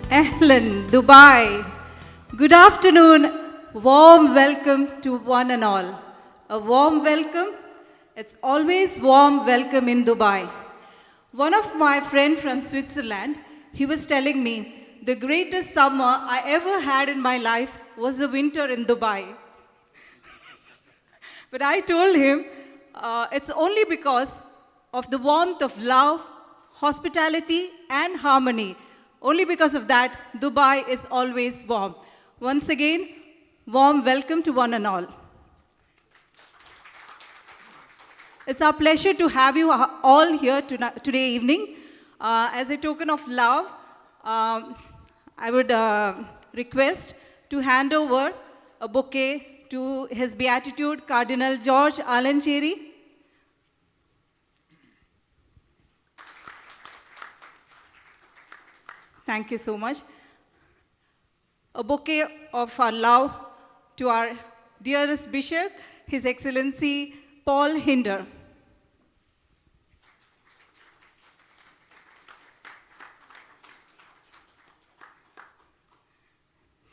Ahlan, Dubai. Good afternoon. Warm welcome to one and all. A warm welcome. It's always warm welcome in Dubai. One of my friends from Switzerland, he was telling me the greatest summer I ever had in my life was the winter in Dubai. But I told him it's only because of the warmth of love, hospitality, and harmony. Only because of that, Dubai is always warm. Once again, warm welcome to one and all. It's our pleasure to have you all here today evening. As a token of love, I would request to hand over a bouquet to His Beatitude Cardinal George Alancheri. Thank you so much. A bouquet of our love to our dearest Bishop, His Excellency Paul Hinder.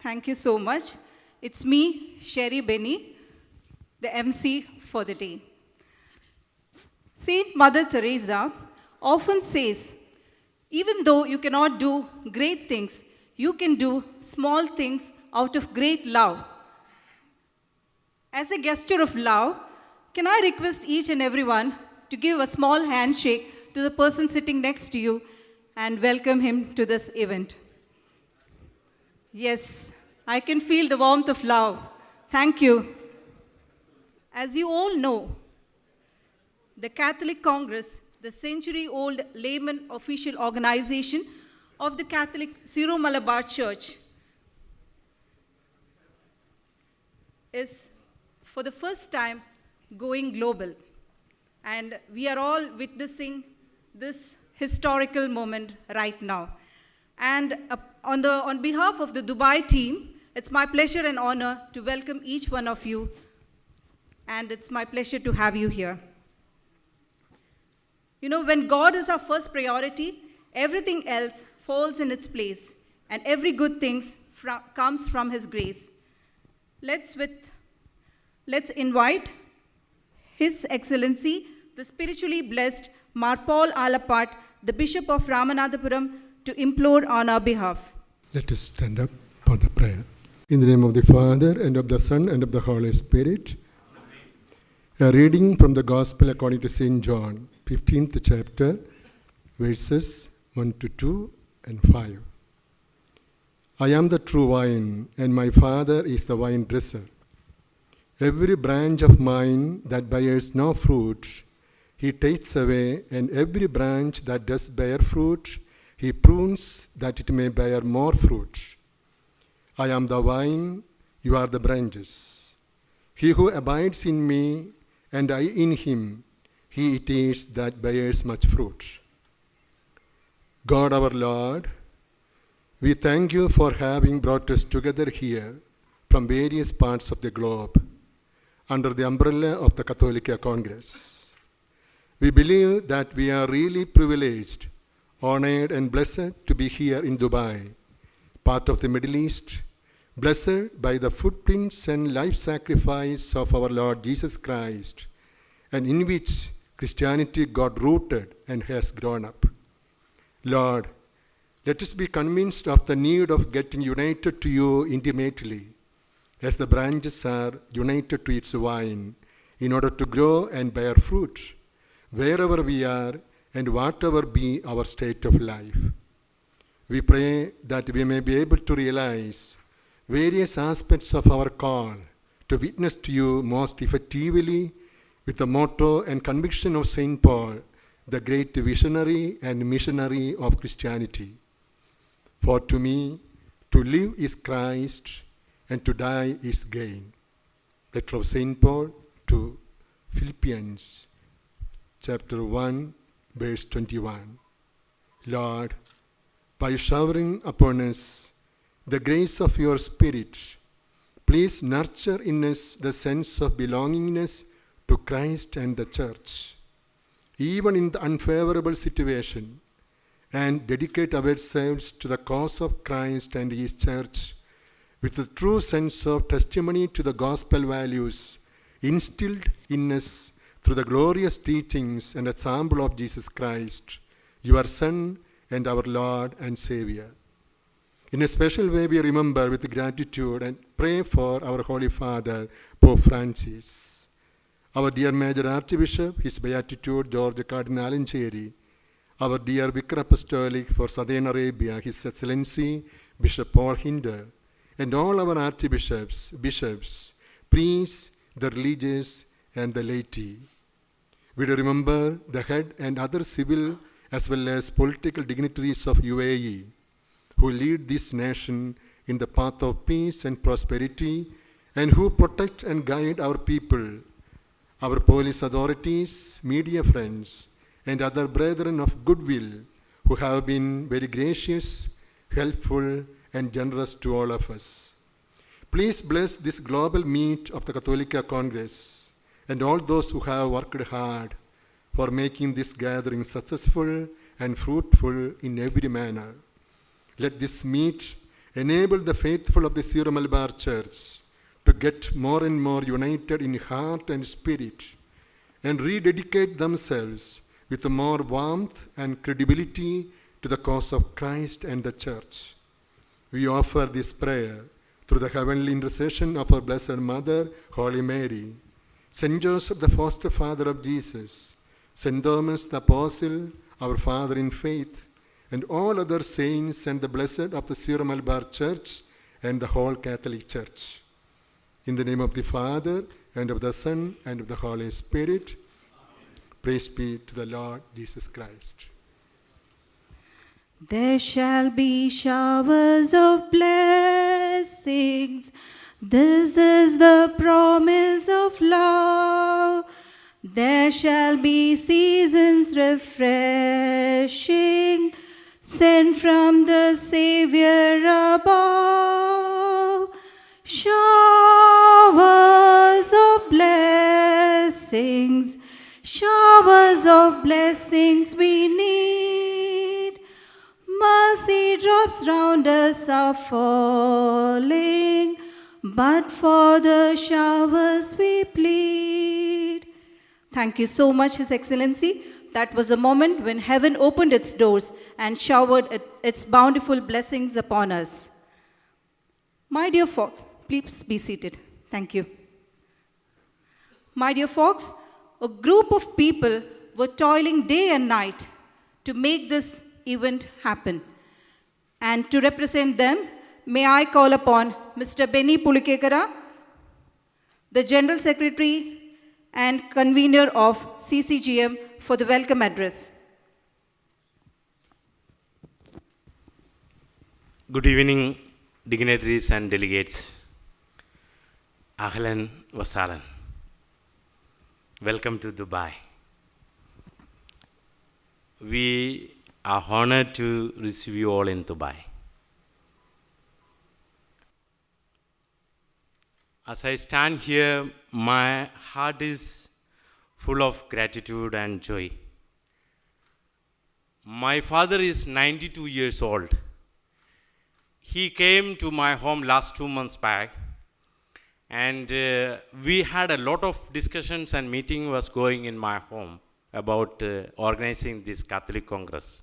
Thank you so much. It's me, Sherry Benny, the MC for the day. Saint Mother Teresa often says, even though you cannot do great things, you can do small things out of great love. As a gesture of love, can I request each and everyone to give a small handshake to the person sitting next to you and welcome him to this event? Yes, I can feel the warmth of love. Thank you. As you all know, the Catholic Congress, the century-old layman official organization of the Catholic Syro-Malabar Church, is for the first time going global. And we are all witnessing this historical moment right now. And on behalf of the Dubai team, it's my pleasure and honor to welcome each one of you. And it's my pleasure to have you here. You know, when God is our first priority, everything else falls in its place, and every good thing comes from His grace. Let's invite His Excellency, the spiritually blessed Mar Paul Alapat, the Bishop of Ramanathapuram, to implore on our behalf. Let us stand up for the prayer. In the name of the Father, and of the Son, and of the Holy Spirit. A reading from the Gospel according to St. John, 15th chapter, verses 1 to 2 and 5. I am the true vine, and my Father is the vine dresser. Every branch of mine that bears no fruit, He takes away, and every branch that does bear fruit, He prunes that it may bear more fruit. I am the vine, you are the branches. He who abides in me, and I in him, he it is that bears much fruit. God our Lord, we thank you for having brought us together here from various parts of the globe under the umbrella of the Catholic Congress. We believe that we are really privileged, honored and blessed to be here in Dubai, part of the Middle East, blessed by the footprints and life sacrifice of our Lord Jesus Christ, and in which Christianity got rooted and has grown up. Lord, let us be convinced of the need of getting united to you intimately, as the branches are united to its vine, in order to grow and bear fruit, wherever we are and whatever be our state of life. We pray that we may be able to realize various aspects of our call to witness to you most effectively with the motto and conviction of St. Paul, the great visionary and missionary of Christianity. For to me, to live is Christ, and to die is gain. Letter of St. Paul to Philippians, chapter 1, verse 21. Lord, by showering upon us the grace of your Spirit, please nurture in us the sense of belongingness to Christ and the Church. Even in the unfavorable situation, and dedicate ourselves to the cause of Christ and His church with a true sense of testimony to the gospel values instilled in us through the glorious teachings and example of Jesus Christ, your Son and our Lord and Savior. In a special way, we remember with gratitude and pray for our Holy Father, Pope Francis, our dear Major Archbishop, His Beatitude George Cardinal Alancheri, our dear Vicar Apostolic for Southern Arabia, His Excellency Bishop Paul Hinder, and all our archbishops, bishops, priests, the religious, and the laity. We do remember the head and other civil as well as political dignitaries of UAE who lead this nation in the path of peace and prosperity and who protect and guide our people, our police authorities, media friends, and other brethren of goodwill who have been very gracious, helpful, and generous to all of us. Please bless this global meet of the Catholica Congress and all those who have worked hard for making this gathering successful and fruitful in every manner. Let this meet enable the faithful of the Syro-Malabar Church to get more and more united in heart and spirit and rededicate themselves with more warmth and credibility to the cause of Christ and the Church. We offer this prayer through the heavenly intercession of our Blessed Mother, Holy Mary, Saint Joseph, the foster father of Jesus, Saint Thomas the Apostle, our father in faith, and all other saints and the blessed of the Syro-Malabar Church and the whole Catholic Church. In the name of the Father, and of the Son, and of the Holy Spirit, amen. Praise be to the Lord Jesus Christ. There shall be showers of blessings. This is the promise of love. There shall be seasons refreshing, sent from the Savior above. Showers of blessings we need. Mercy drops round us are falling, but for the showers we plead. Thank you so much, His Excellency. That was a moment when heaven opened its doors and showered its bountiful blessings upon us. My dear folks, please be seated. Thank you. My dear folks, a group of people were toiling day and night to make this event happen. And to represent them, may I call upon Mr. Benny Pulikekara, the General Secretary and Convener of CCGM, for the welcome address. Good evening, dignitaries and delegates. Ahlan wa sahlan. Welcome to Dubai. We are honored to receive you all in Dubai. As I stand here, my heart is full of gratitude and joy. My father is 92 years old. He came to my home last 2 months back, and we had a lot of discussions and meeting was going in my home about organizing this Catholic Congress.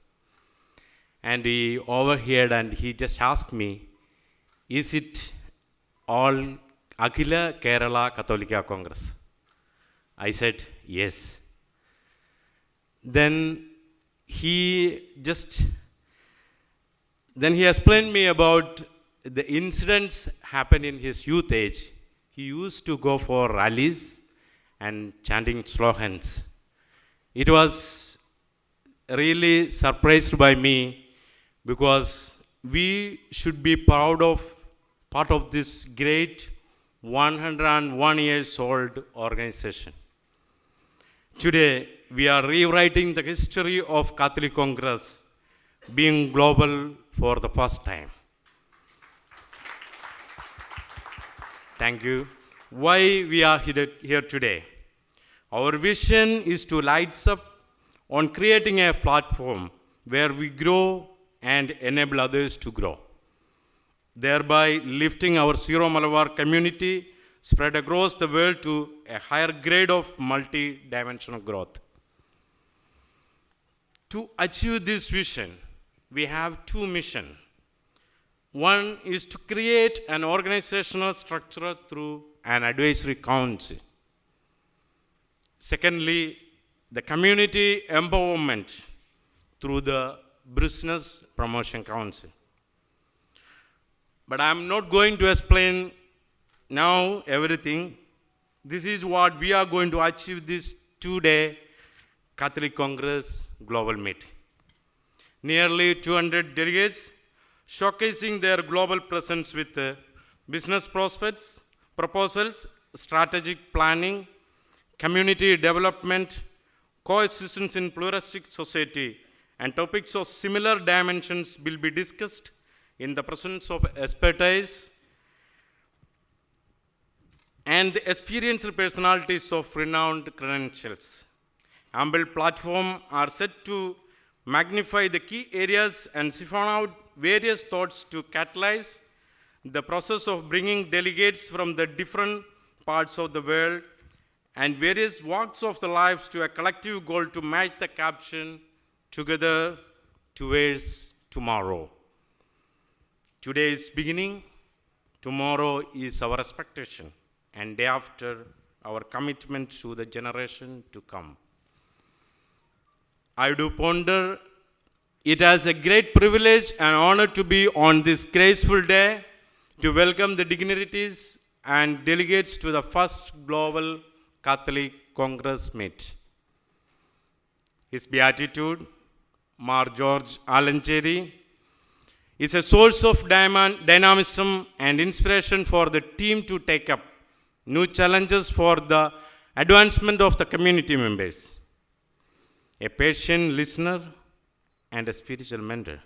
And he overheard and he just asked me, is it all Akhila Kerala Katholika Congress? I said, yes. Then he explained me about the incidents happened in his youth age. He used to go for rallies and chanting slogans. It was really surprised by me because we should be proud of part of this great 101 years old organization. Today, we are rewriting the history of Catholic Congress being global for the first time. Thank you. Why we are here today? Our vision is to light up on creating a platform where we grow and enable others to grow, thereby lifting our Syro Malabar community spread across the world to a higher grade of multi-dimensional growth. To achieve this vision, we have two missions. One is to create an organizational structure through an advisory council. Secondly, the community empowerment through the Business Promotion Council. But I am not going to explain now everything. This is what we are going to achieve this two-day Catholic Congress Global Meet. Nearly 200 delegates showcasing their global presence with business prospects, proposals, strategic planning, community development, coexistence in pluralistic society, and topics of similar dimensions will be discussed in the presence of expertise and the experienced personalities of renowned credentials. Ample platforms are set to magnify the key areas and siphon out various thoughts to catalyze the process of bringing delegates from the different parts of the world and various walks of the lives to a collective goal to match the caption "Together Towards Tomorrow." Today is beginning, tomorrow is our expectation, and day after our commitment to the generation to come. I do ponder it as a great privilege and honor to be on this graceful day to welcome the dignitaries and delegates to the first Global Catholic Congress Meet. His Beatitude, Mar George Alancheri, is a source of dynamism and inspiration for the team to take up new challenges for the advancement of the community members. A patient listener and a spiritual mentor,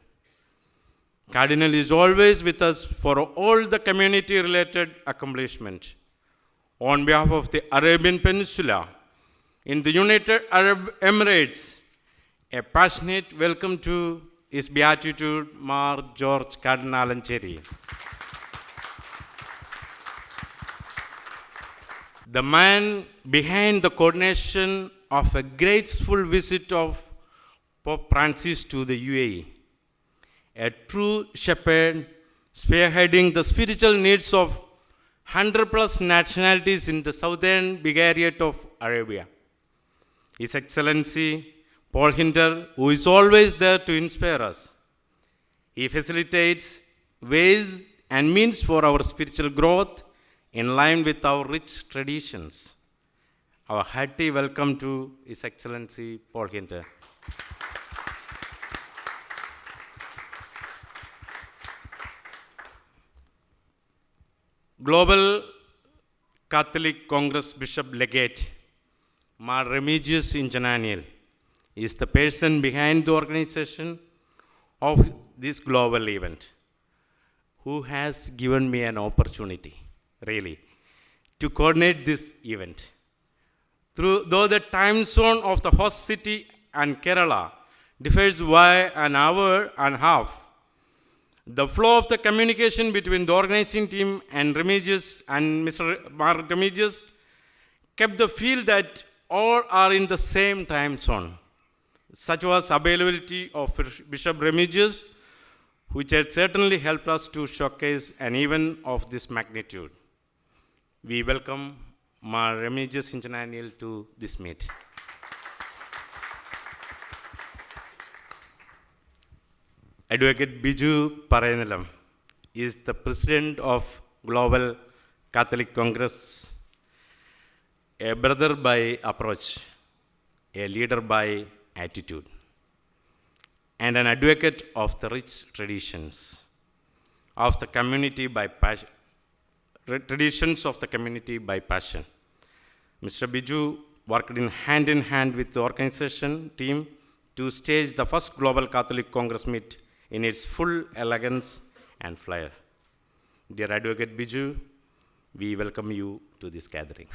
Cardinal is always with us for all the community-related accomplishments. On behalf of the Arabian Peninsula, in the United Arab Emirates, a passionate welcome to His Beatitude, Mar George Cardinal Alancheri. The man behind the coordination of a graceful visit of Pope Francis to the UAE, a true shepherd spearheading the spiritual needs of 100 plus nationalities in the southern Vicariate of Arabia. His Excellency Paul Hinter, who is always there to inspire us. He facilitates ways and means for our spiritual growth in line with our rich traditions. Our hearty welcome to His Excellency Paul Hinter. Global Catholic Congress Bishop Legate Mar Remigius Injananiel is the person behind the organization of this global event, who has given me an opportunity, really, to coordinate this event. Though the time zone of the host city and Kerala differs by an hour and a half, the flow of the communication between the organizing team and Remigius and Mr. Mar Remigius kept the feel that all are in the same time zone. Such was availability of Bishop Remigius, which had certainly helped us to showcase an event of this magnitude. We welcome Mar Remigius Injananiel to this meet. Advocate Biju Parayanelam is the president of Global Catholic Congress, a brother by approach, a leader by attitude, and an advocate of the rich traditions of the community by passion. Traditions of the community by passion. Mr. Biju worked in hand with the organization team to stage the first Global Catholic Congress Meet in its full elegance and flair. Dear Advocate Biju, we welcome you to this gathering.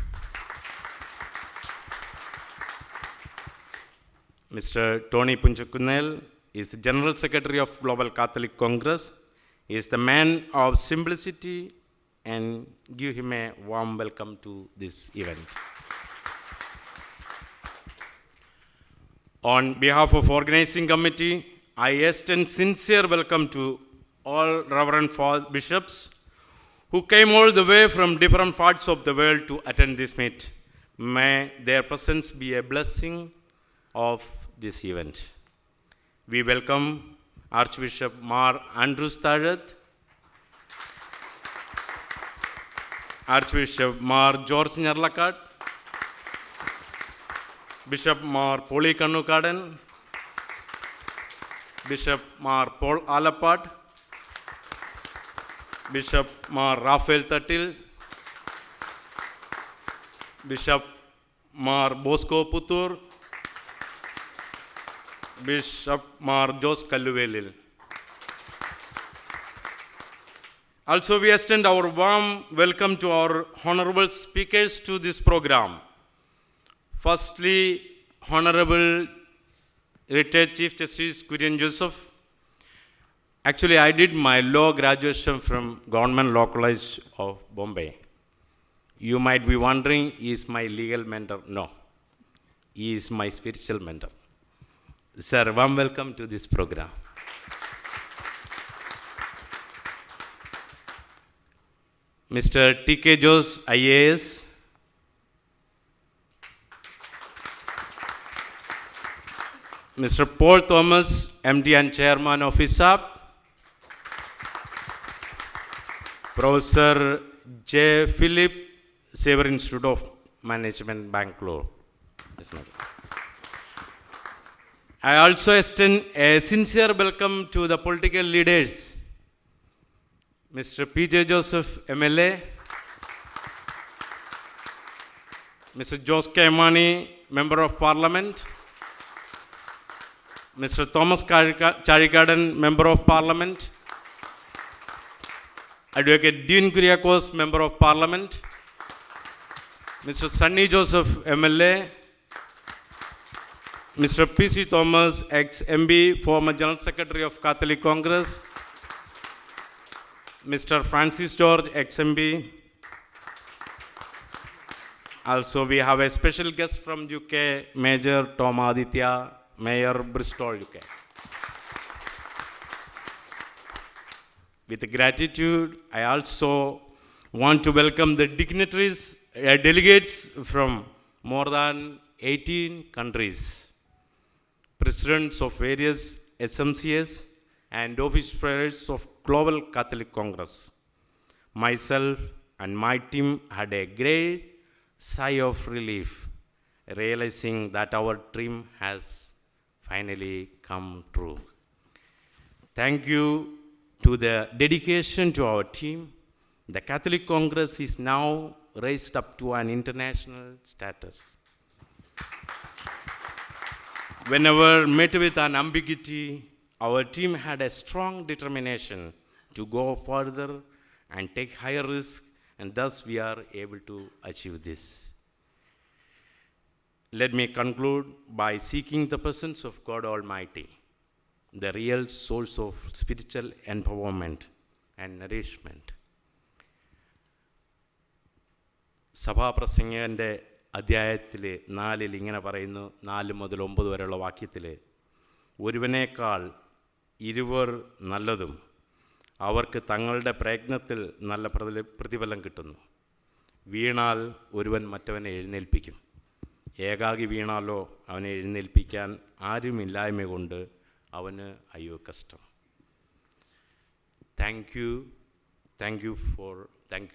Mr. Tony Punchakunel He is the General Secretary of Global Catholic Congress. He is the man of simplicity, and give him a warm welcome to this event. On behalf of organizing committee, I extend sincere welcome to all Reverend Bishops who came all the way from different parts of the world to attend this meet. May their presence be a blessing of this event. We welcome Archbishop Mar Andrews Thadat, Archbishop Mar George Nyarlakat, Bishop Mar Poli Kannukadan, Bishop Mar Paul Alapat, Bishop Mar Raphael Tattil, Bishop Mar Bosco Putur, Bishop Mar Jos Kalluvelil. Also, we extend our warm welcome to our honorable speakers to this program. Firstly, Honorable Retired Chief Justice Kurian Joseph. Actually, I did my law graduation from Government Law College of Bombay. You might be wondering, is my legal mentor? No, he is my spiritual mentor. Sir, warm welcome to this program. Mr. T.K. Jose, IAS. Mr. Paul Thomas, MD and Chairman of ISAP. Professor J. Philip, Saver Institute of Management, Bangalore. I also extend a sincere welcome to the political leaders. Mr. P.J. Joseph, MLA. Mr. Jose Kaimani, Member of Parliament. Mr. Thomas Charikadan, Member of Parliament. Advocate Dean Kuriakos, Member of Parliament. Mr. Sunny Joseph, MLA. Mr. P.C. Thomas, ex-MB, former General Secretary of Catholic Congress. Mr. Francis George, ex-MB. Also, we have a special guest from UK, Major Tom Aditya, Mayor Bristol, UK. With gratitude, I also want to welcome the dignitaries, delegates from more than 18 countries, presidents of various SMCS and office bearers of Global Catholic Congress. Myself and my team had a great sigh of relief, realizing that our dream has finally come true. Thank you to the dedication to our team. The Catholic Congress is now raised up to an international status. Whenever met with an ambiguity, our team had a strong determination to go further and take higher risks, and thus we are able to achieve this. Let me conclude by seeking the presence of God Almighty, the real source of spiritual empowerment and nourishment. സഭാപ്രസംഗകൻ്റെ അധ്യായത്തിൽ 4 ഇങ്ങനെ പറയുന്നു, 4 മുതൽ 9 വരെയുള്ള വാക്യത്തിൽ, ഒരുവനേക്കാൾ ഇരുവർ നല്ലതും അവർക്ക് തങ്ങളുടെ പ്രയത്നത്തിൽ നല്ല പ്രതിഫലം കിട്ടുന്നു. വീണാൽ ഒരുവൻ മറ്റവനെ എഴുന്നേൽപ്പിക്കും. ഏകാകി വീണാലോ അവനെ എഴുന്നേൽപ്പിക്കാൻ ആരുമില്ലായ്മ കൊണ്ട് അവന് അയ്യോ കഷ്ടം. Thank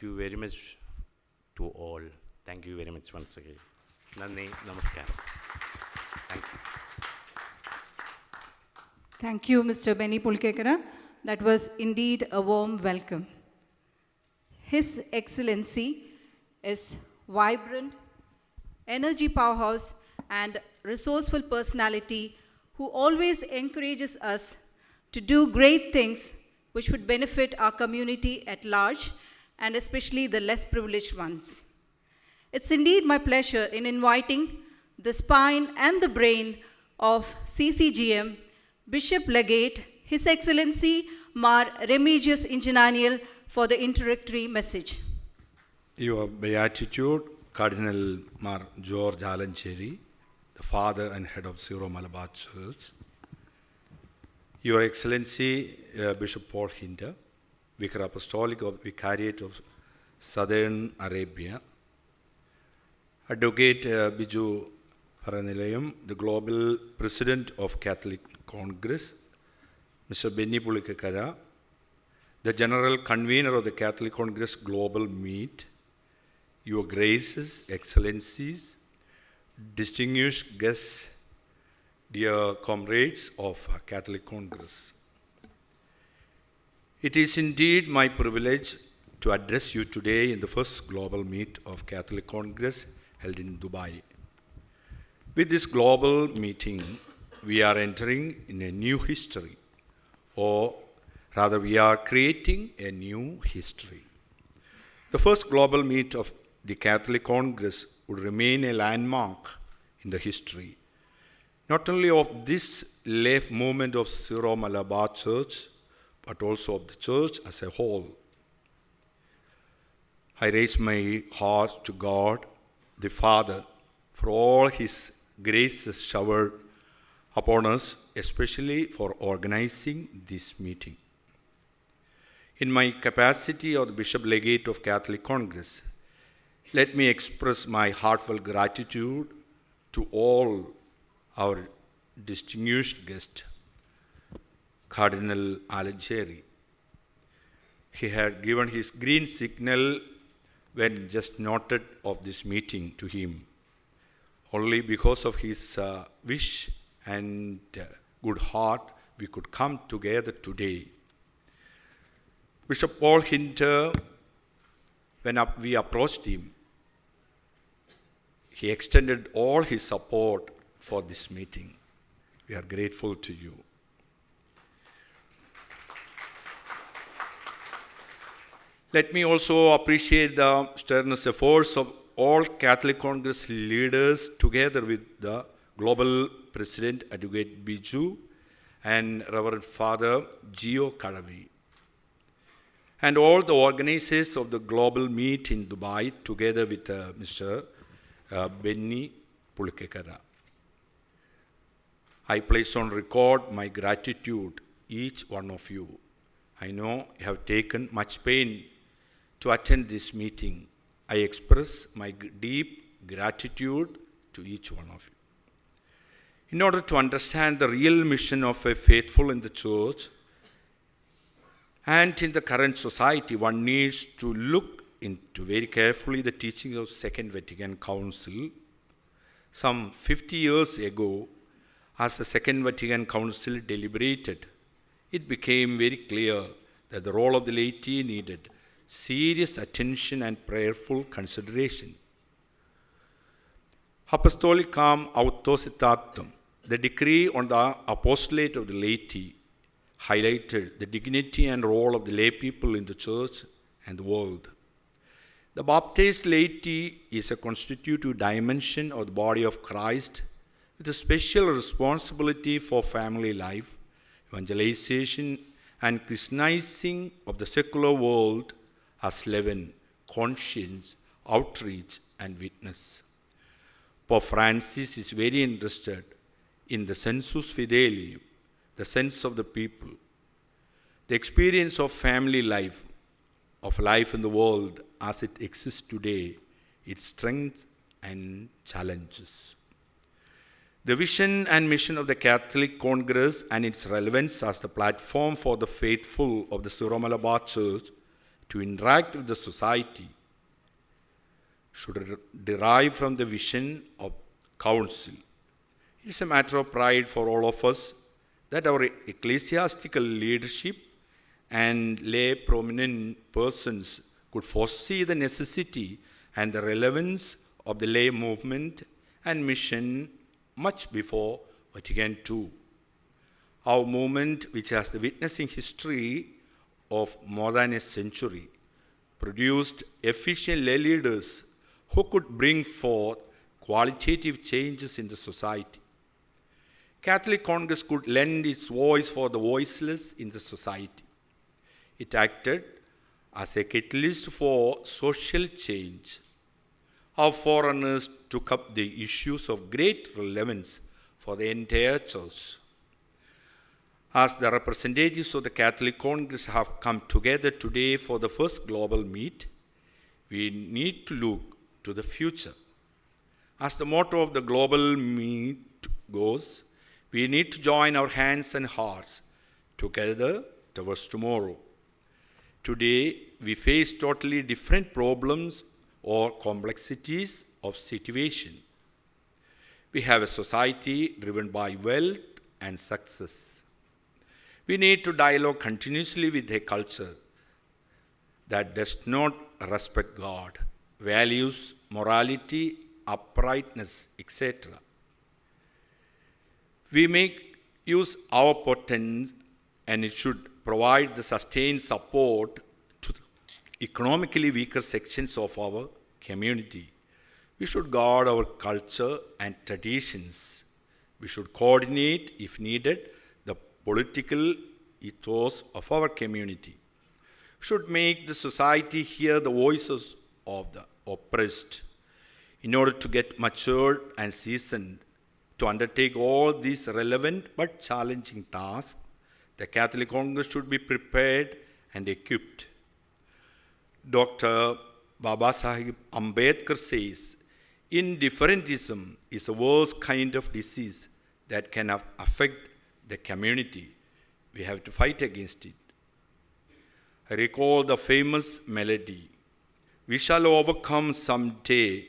you very much to all. Thank you very much once again. Nandi, namaskaram. Thank you. Thank you, Mr. Benny Pulkekara. That was indeed a warm welcome. His Excellency is vibrant, energy powerhouse, and resourceful personality who always encourages us to do great things which would benefit our community at large, and especially the less privileged ones. It's indeed my pleasure in inviting the spine and the brain of CCGM, Bishop Legate, His Excellency Mar Remigius Ingenaniel for the introductory message. Your Beatitude, Cardinal Mar George Alancheri, the father and head of Syro Malabar Church. Your Excellency Bishop Paul Hinter, Vicar Apostolic of Vicariate of Southern Arabia. Advocate Biju Paranilayam, the Global President of Catholic Congress. Mr. Benny Pulikekara, the General Convener of the Catholic Congress Global Meet. Your Graces, Excellencies, distinguished guests, dear comrades of Catholic Congress. It is indeed my privilege to address you today in the first global meet of Catholic Congress held in Dubai. With this global meeting, we are entering in a new history, or rather we are creating a new history. The first global meet of the Catholic Congress would remain a landmark in the history, not only of this life movement of Syro Malabar Church, but also of the Church as a whole. I raise my heart to God, the Father, for all His graces showered upon us, especially for organizing this meeting. In my capacity of the Bishop Legate of Catholic Congress, let me express my heartfelt gratitude to all our distinguished guest, Cardinal Alancheri. He had given his green signal when just noted of this meeting to him. Only because of his wish and good heart, we could come together today. Bishop Paul Hinter, when we approached him, he extended all his support for this meeting. We are grateful to you. Let me also appreciate the strenuous efforts of all Catholic Congress leaders together with the Global President Advocate Biju and Reverend Father Gio Karavi, and all the organizers of the global meet in Dubai together with Mr. Benny Pulikekara. I place on record my gratitude each one of you. I know you have taken much pain to attend this meeting. I express my deep gratitude to each one of you. In order to understand the real mission of a faithful in the church and in the current society, one needs to look into very carefully the teachings of Second Vatican Council. Some 50 years ago, as the Second Vatican Council deliberated, it became very clear that the role of the laity needed serious attention and prayerful consideration. Apostolicam Autocitatum, the decree on the apostolate of the laity, highlighted the dignity and role of the lay people in the church and the world. The baptized laity is a constitutive dimension of the body of Christ with a special responsibility for family life, evangelization, and Christianizing of the secular world as leaven, conscience, outreach, and witness. Pope Francis is very interested in the sensus fidelium, the sense of the people, the experience of family life, of life in the world as it exists today, its strengths and challenges. The vision and mission of the Catholic Congress and its relevance as the platform for the faithful of the Syro Malabar Church to interact with the society should derive from the vision of Council. It is a matter of pride for all of us that our ecclesiastical leadership and lay prominent persons could foresee the necessity and the relevance of the lay movement and mission much before Vatican II. Our movement, which has the witnessing history of more than a century, produced efficient lay leaders who could bring forth qualitative changes in the society. Catholic Congress could lend its voice for the voiceless in the society. It acted as a catalyst for social change. Our foreigners took up the issues of great relevance for the entire church. As the representatives of the Catholic Congress have come together today for the first global meet, we need to look to the future. As the motto of the global meet goes, we need to join our hands and hearts together towards tomorrow. Today, we face totally different problems or complexities of situation. We have a society driven by wealth and success. We need to dialogue continuously with a culture that does not respect God, values, morality, uprightness, etc. We make use our potential, and it should provide the sustained support to the economically weaker sections of our community. We should guard our culture and traditions. We should coordinate, if needed, the political ethos of our community. We should make the society hear the voices of the oppressed. In order to get matured and seasoned to undertake all these relevant but challenging tasks, the Catholic Congress should be prepared and equipped. Dr. Babasaheb Ambedkar says, indifferentism is the worst kind of disease that can affect the community. We have to fight against it. I recall the famous melody, "We shall overcome someday,"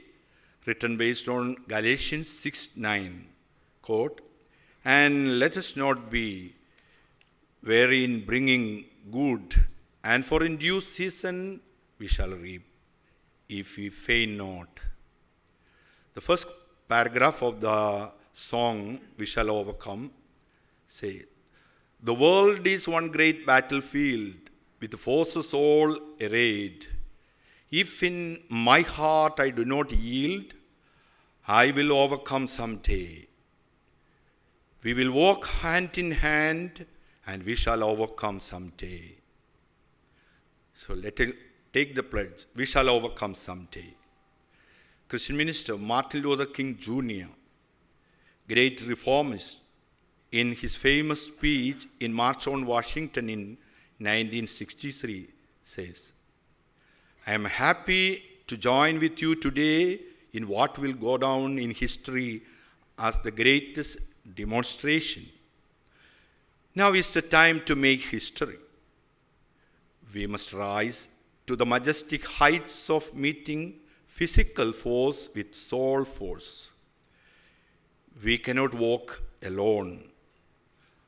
written based on Galatians 6:9, quote, "And let us not be weary in bringing good, and for in due season we shall reap, if we faint not." The first paragraph of the song, "We Shall Overcome," says, "The world is one great battlefield, with forces all arrayed. If in my heart I do not yield, I will overcome someday. We will walk hand in hand, and we shall overcome someday." So let us take the pledge, we shall overcome someday. Christian minister Martin Luther King Jr., great reformist, in his famous speech in March on Washington in 1963 says, "I am happy to join with you today in what will go down in history as the greatest demonstration. Now is the time to make history. We must rise to the majestic heights of meeting physical force with soul force. We cannot walk alone.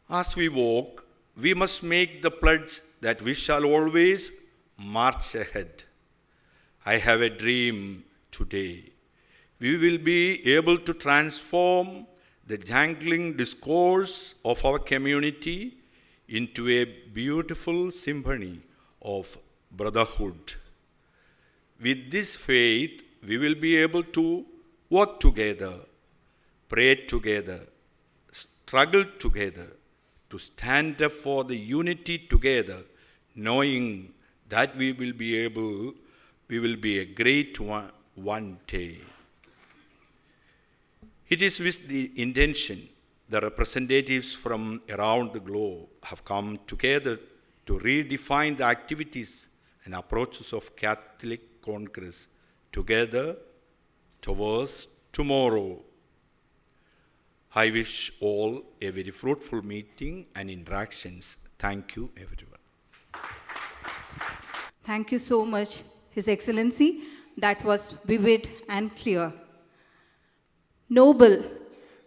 As we walk, we must make the pledge that we shall always march ahead. I have a dream today. We will be able to transform the jangling discourse of our community into a beautiful symphony of brotherhood. With this faith, we will be able to work together, pray together, struggle together, to stand up for the unity together, knowing that we will be a great one day. It is with the intention the representatives from around the globe have come together to redefine the activities and approaches of Catholic Congress together towards tomorrow. I wish all a very fruitful meeting and interactions. Thank you, everyone. Thank you so much, His Excellency. That was vivid and clear. Noble,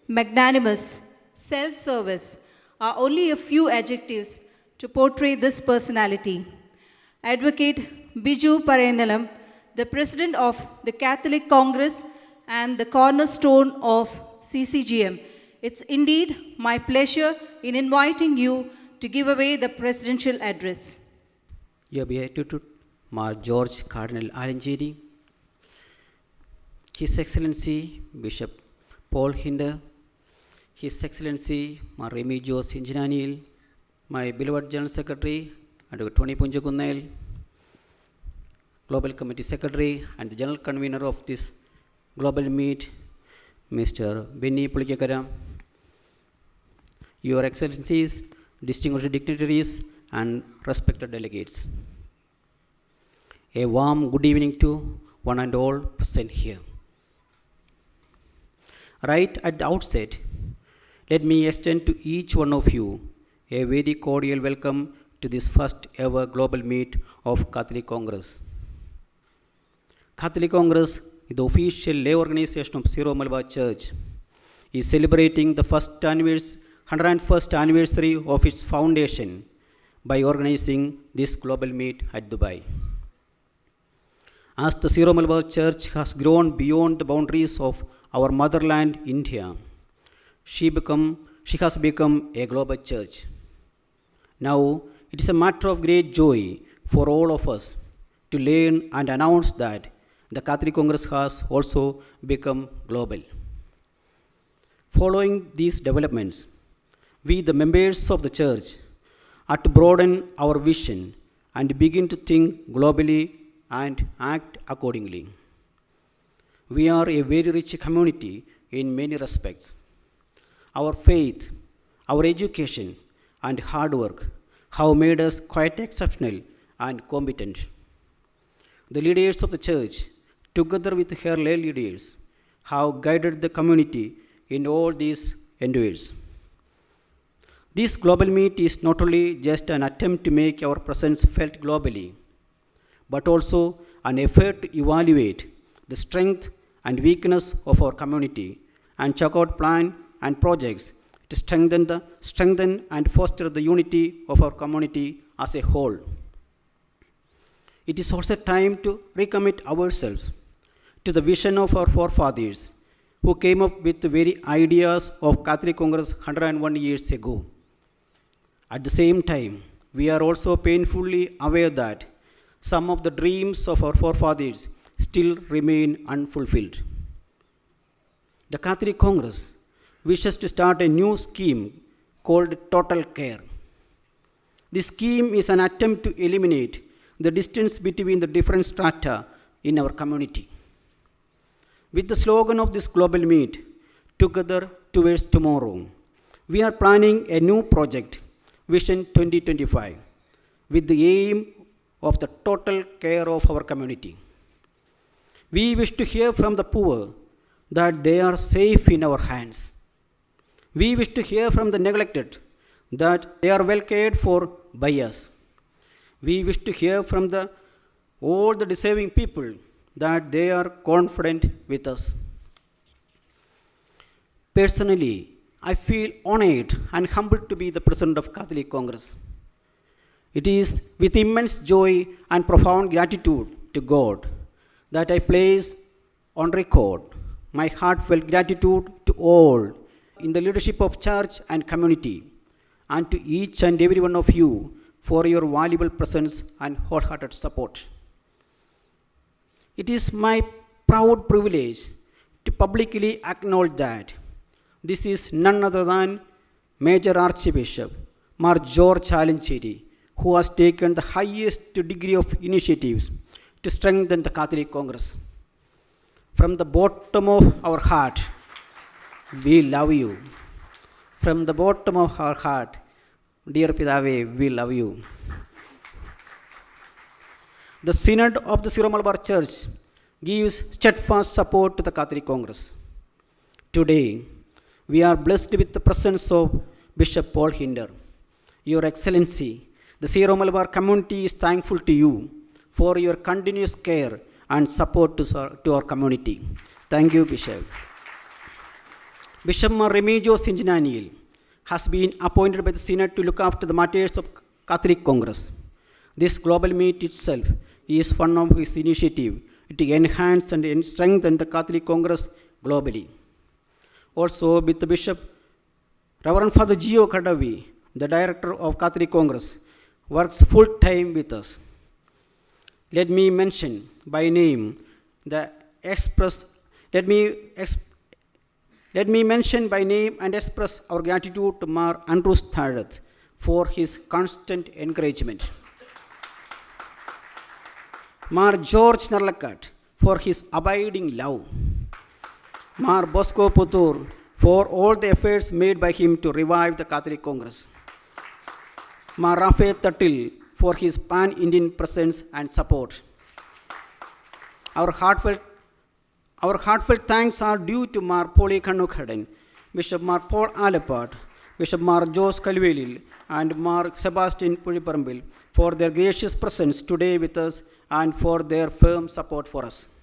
magnanimous, self-service are only a few adjectives to portray this personality. Advocate Biju Parendalam, the President of the Catholic Congress and the cornerstone of CCGM. It's indeed my pleasure in inviting you to give away the presidential address. Your Beatitude, Mar George Cardinal Alanjeri, His Excellency Bishop Paul Hinder, His Excellency Mar Remigio Sinjananil, my beloved General Secretary, Advocate Tony Punjakunnel, Global Committee Secretary and the General Convener of this Global Meet, Mr. Benny Pulikekara, Your Excellencies, distinguished dignitaries and respected delegates. A warm good evening to one and all present here. Right at the outset, let me extend to each one of you a very cordial welcome to this first ever global meet of Catholic Congress. Catholic Congress, the official lay organization of Syro Malabar Church, is celebrating the 101st anniversary of its foundation by organizing this global meet at Dubai. As the Syro Malabar Church has grown beyond the boundaries of our motherland, India, she has become a global church. Now, it is a matter of great joy for all of us to learn and announce that the Catholic Congress has also become global. Following these developments, we, the members of the church, are to broaden our vision and begin to think globally and act accordingly. We are a very rich community in many respects. Our faith, our education, and hard work have made us quite exceptional and competent. The leaders of the church, together with her lay leaders, have guided the community in all these endeavors. This global meet is not only just an attempt to make our presence felt globally, but also an effort to evaluate the strength and weakness of our community and check out plans and projects to strengthen and foster the unity of our community as a whole. It is also time to recommit ourselves to the vision of our forefathers who came up with the very ideas of Catholic Congress 101 years ago. At the same time, we are also painfully aware that some of the dreams of our forefathers still remain unfulfilled. The Catholic Congress wishes to start a new scheme called Total Care. This scheme is an attempt to eliminate the distance between the different strata in our community. With the slogan of this global meet, Together Towards Tomorrow, we are planning a new project, Vision 2025, with the aim of the total care of our community. We wish to hear from the poor that they are safe in our hands. We wish to hear from the neglected that they are well cared for by us. We wish to hear from all the deserving people that they are confident with us. Personally, I feel honored and humbled to be the president of Catholic Congress. It is with immense joy and profound gratitude to God that I place on record my heartfelt gratitude to all in the leadership of church and community, and to each and every one of you for your valuable presence and wholehearted support. It is my proud privilege to publicly acknowledge that this is none other than Major Archbishop Mar George Alancheri, who has taken the highest degree of initiatives to strengthen the Catholic Congress. From the bottom of our heart, we love you. From the bottom of our heart, dear Pidave, we love you. The Synod of the Syro Malabar Church gives steadfast support to the Catholic Congress. Today, we are blessed with the presence of Bishop Paul Hinder. Your Excellency, the Syro Malabar community is thankful to you for your continuous care and support to our community. Thank you, Bishop. Bishop Mar Remigio Sinjananil has been appointed by the Synod to look after the matters of Catholic Congress. This global meet itself is one of his initiatives to enhance and strengthen the Catholic Congress globally. Also, with the Bishop, Reverend Father Gio Kadavi, the Director of Catholic Congress, works full-time with us. Let me mention by name the Let me mention by name and express our gratitude to Mar Andrew Starath for his constant encouragement. Mar George Narlakat for his abiding love. Mar Bosco Putur for all the efforts made by him to revive the Catholic Congress. Mar Rafe Tatil for his pan-Indian presence and support. Our heartfelt thanks are due to Mar Poli Kanukhadan, Bishop Mar Paul Alapat, Bishop Mar Jos Kalvelil, and Mar Sebastian Puliparambil for their gracious presence today with us and for their firm support for us.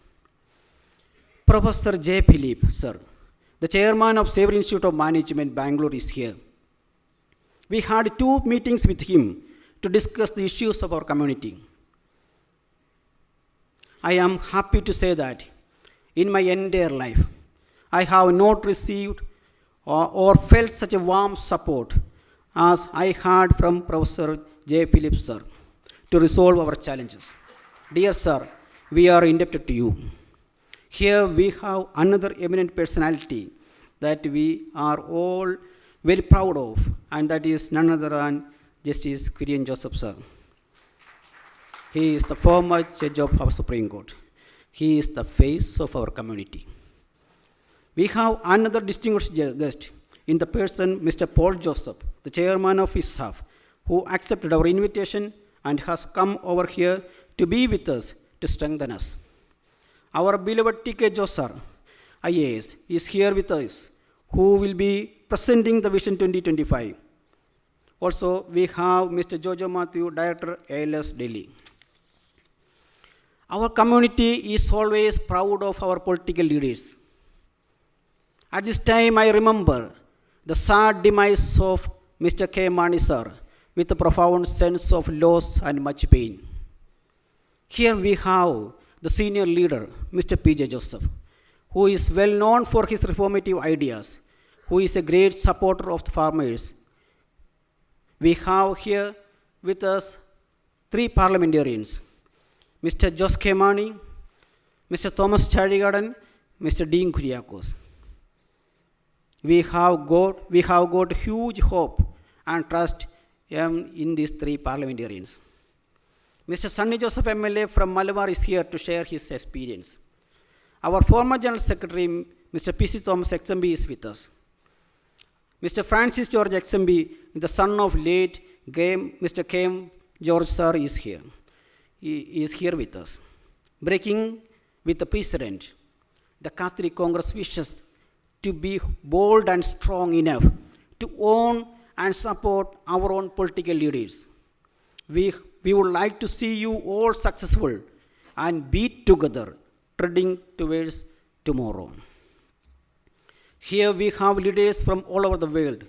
Professor J. Philip, sir, the chairman of Saver Institute of Management, Bangalore, is here. We had 2 meetings with him to discuss the issues of our community. I am happy to say that in my entire life, I have not received or felt such a warm support as I had from Professor J. Philip, sir, to resolve our challenges. Dear sir, we are indebted to you. Here we have another eminent personality that we are all very proud of, and that is none other than Justice Quirian Joseph, sir. He is the former judge of our Supreme Court. He is the face of our community. We have another distinguished guest in the person Mr. Paul Joseph, the chairman of his staff, who accepted our invitation and has come over here to be with us to strengthen us. Our beloved T.K. Josar, IAS, is here with us, who will be presenting the Vision 2025. Also, we have Mr. Jojo Matthew, Director, ALS Delhi. Our community is always proud of our political leaders. At this time, I remember the sad demise of Mr. K. Mani sir with a profound sense of loss and much pain. Here we have the senior leader, Mr. P.J. Joseph, who is well known for his reformative ideas, who is a great supporter of the farmers. We have here with us 3 parliamentarians, Mr. Jos K. Mani, Mr. Thomas Chadigadan, Mr. Dean Kuriakos. We have got huge hope and trust in these 3 parliamentarians. Mr. Sunny Joseph MLA from Malabar is here to share his experience. Our former General Secretary, Mr. P.C. Thomas XMB, is with us. Mr. Francis George XMB, the son of late Mr. K. George sir, is here. He is here with us. Breaking with the precedent, the Catholic Congress wishes to be bold and strong enough to own and support our own political leaders. We would like to see you all successful and be together, treading towards tomorrow. Here we have leaders from all over the world.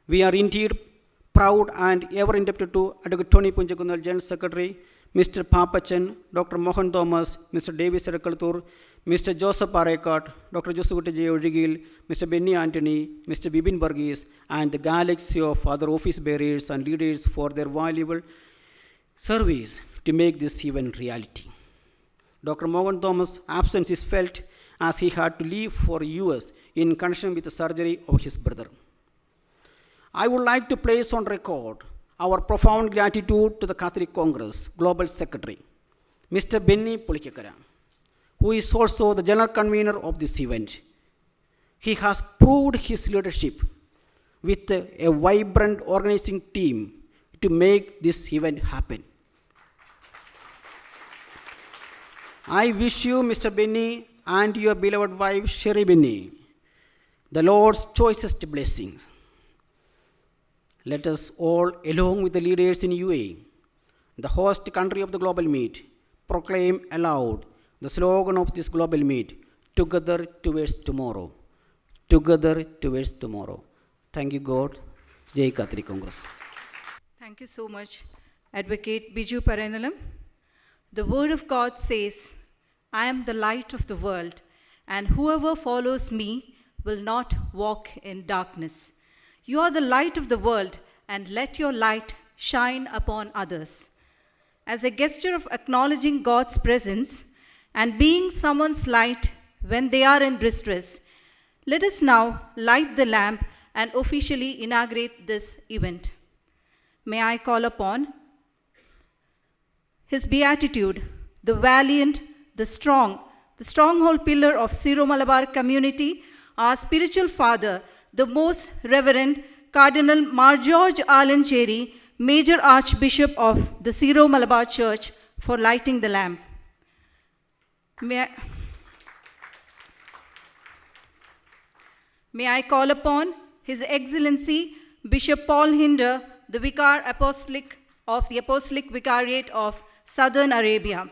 We are indeed proud and ever indebted to Advocate Tony Punjakunal, General Secretary, Mr. Papachan, Dr. Mohan Thomas, Mr. Davis Erakaltur, Mr. Joseph Parekat, Dr. Joseph J. Odigil, Mr. Benny Anthony, Mr. Bibin Burgess, and the galaxy of other office bearers and leaders for their valuable service to make this event reality. Dr. Mohan Thomas' absence is felt as he had to leave for US in connection with the surgery of his brother. I would like to place on record our profound gratitude to the Catholic Congress Global Secretary, Mr. Benny Pulikekara, who is also the general convener of this event. He has proved his leadership with a vibrant organizing team to make this event happen. I wish you, Mr. Benny, and your beloved wife, Sherry Benny, the Lord's choicest blessings. Let us all, along with the leaders in UAE, the host country of the global meet, proclaim aloud the slogan of this global meet, together towards tomorrow. Together towards tomorrow. Thank you, God. Jai Catholic Congress. Thank you so much, Advocate Biju Parenalam. The Word of God says, I am the light of the world, and whoever follows me will not walk in darkness. You are the light of the world, and let your light shine upon others. As a gesture of acknowledging God's presence and being someone's light when they are in distress, Let us now light the lamp and officially inaugurate this event. May I call upon His Beatitude, the valiant, the strong, the stronghold pillar of Syro-Malabar community, our spiritual father, the most Reverend Cardinal Mar George Alancheri, Major Archbishop of the Syro-Malabar Church, for lighting the lamp. May I call upon His Excellency Bishop Paul Hinder, the Vicar Apostolic of the Apostolic Vicariate of Southern Arabia.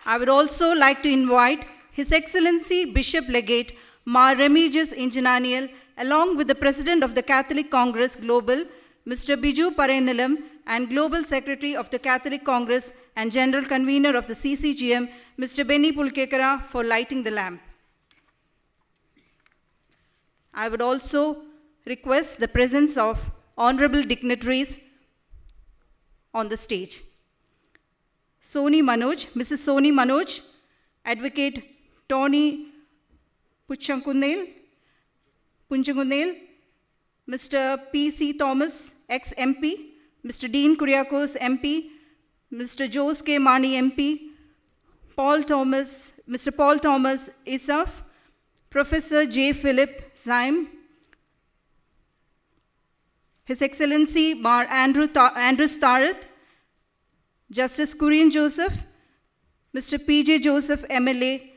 I would also like to invite His Excellency Bishop Legate Mar Remigius Ingenaniel, along with the President of the Catholic Congress Global, Mr. Biju Parenalam, and Global Secretary of the Catholic Congress and General Convener of the CCGM, Mr. Benny Pulkekara, for lighting the lamp. I would also request the presence of honorable dignitaries on the stage. Mrs. Soni Manoj, Advocate Tony Punchangunel, Mr. P.C. Thomas, ex-MP, Mr. Dean Kuriakos, MP, Mr. Jose K. Mani, MP, Mr. Paul Thomas, ISAF, Professor J. Philip Zaim, His Excellency Mar Andrew Tarath, Justice Kurian Joseph, Mr. P.J. Joseph, MLA,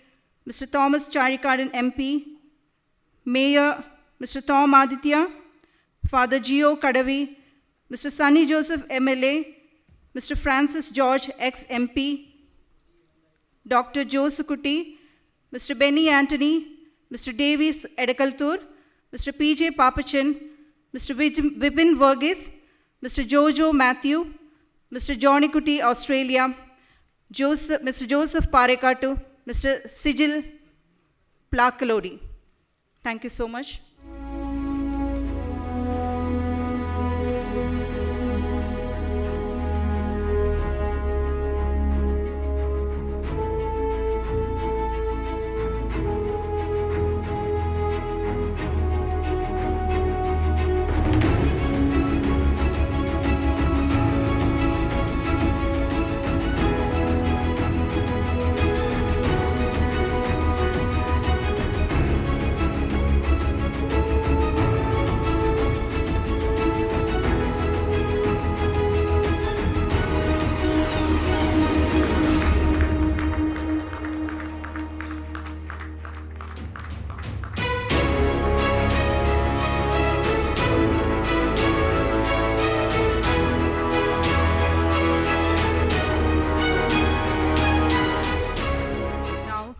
Mr. Thomas Charikadan, MP, Mayor Mr. Tom Aditya, Father Gio Kadavi, Mr. Sunny Joseph, MLA, Mr. Francis George, ex-MP, Dr. Josukuti, Mr. Benny Anthony, Mr. Davis Edakaltur, Mr. P.J. Papachan, Mr. Vipin Verghese, Mr. Jojo Matthew, Mr. Johnny Kuti, Australia, Mr. Joseph Parekatu, Mr. Sijil Plakalodi. Thank you so much.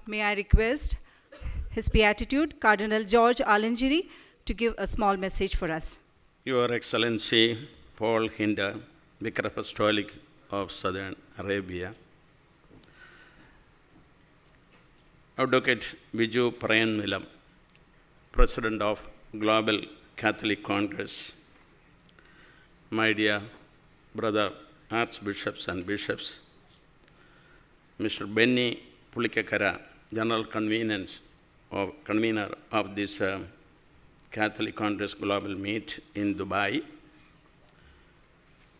May I request His Beatitude, Cardinal George Alancheri, to give a small message for us. Your Excellency Paul Hinder, Vicar Apostolic of Southern Arabia, Advocate Biju Parenalam, President of Global Catholic Congress, my dear brother Archbishops and Bishops, Mr. Benny Pulkekara, General Convener of this Catholic Congress Global Meet in Dubai,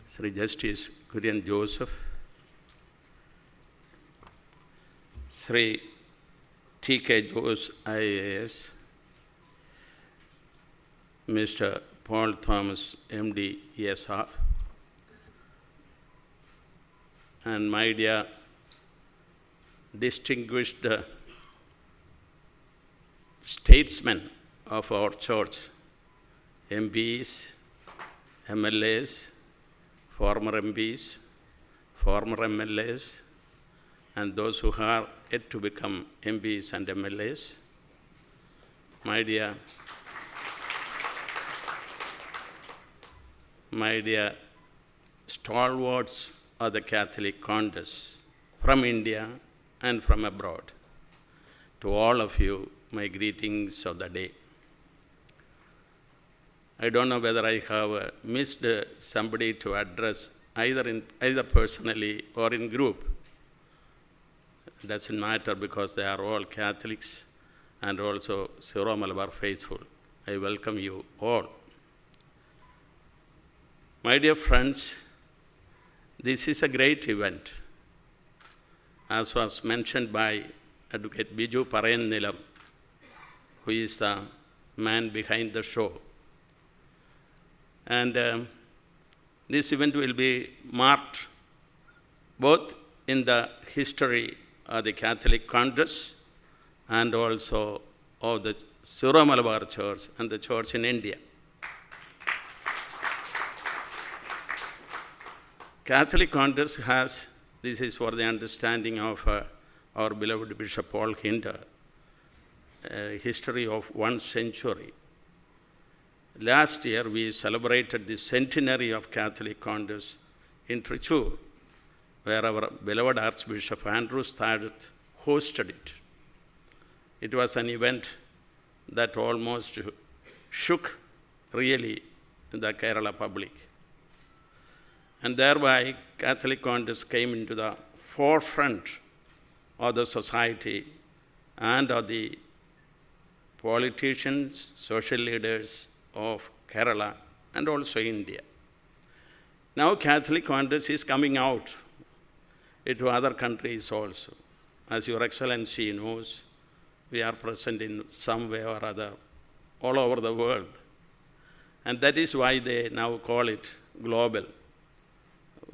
Sri Justice Kurian Joseph, Sri T.K. Jose IAS, Mr. Paul Thomas, MD, ESF, and my dear distinguished statesmen of our church, MPs, MLAs, former MPs, former MLAs, and those who are yet to become MPs and MLAs, my dear stalwarts of the Catholic Congress from India and from abroad, to all of you, my greetings of the day. I don't know whether I have missed somebody to address either personally or in group. It doesn't matter because they are all Catholics and also Syro Malabar faithful. I welcome you all. My dear friends, this is a great event. As was mentioned by Advocate Biju Parayan Nilam, who is the man behind the show. And this event will be marked both in the history of the Catholic Congress and also of the Syro Malabar Church and the Church in India. Catholic Congress has, this is for the understanding of our beloved Bishop Paul Hinder, a history of 1 century. Last year we celebrated the centenary of Catholic Congress in Trichur, where our beloved Archbishop Andrews III hosted it. It was an event that almost shook really the Kerala public. And thereby Catholic Congress came into the forefront of the society and of the politicians, social leaders of Kerala and also India. Now Catholic Congress is coming out into other countries also. As Your Excellency knows, we are present in some way or other all over the world. And that is why they now call it global.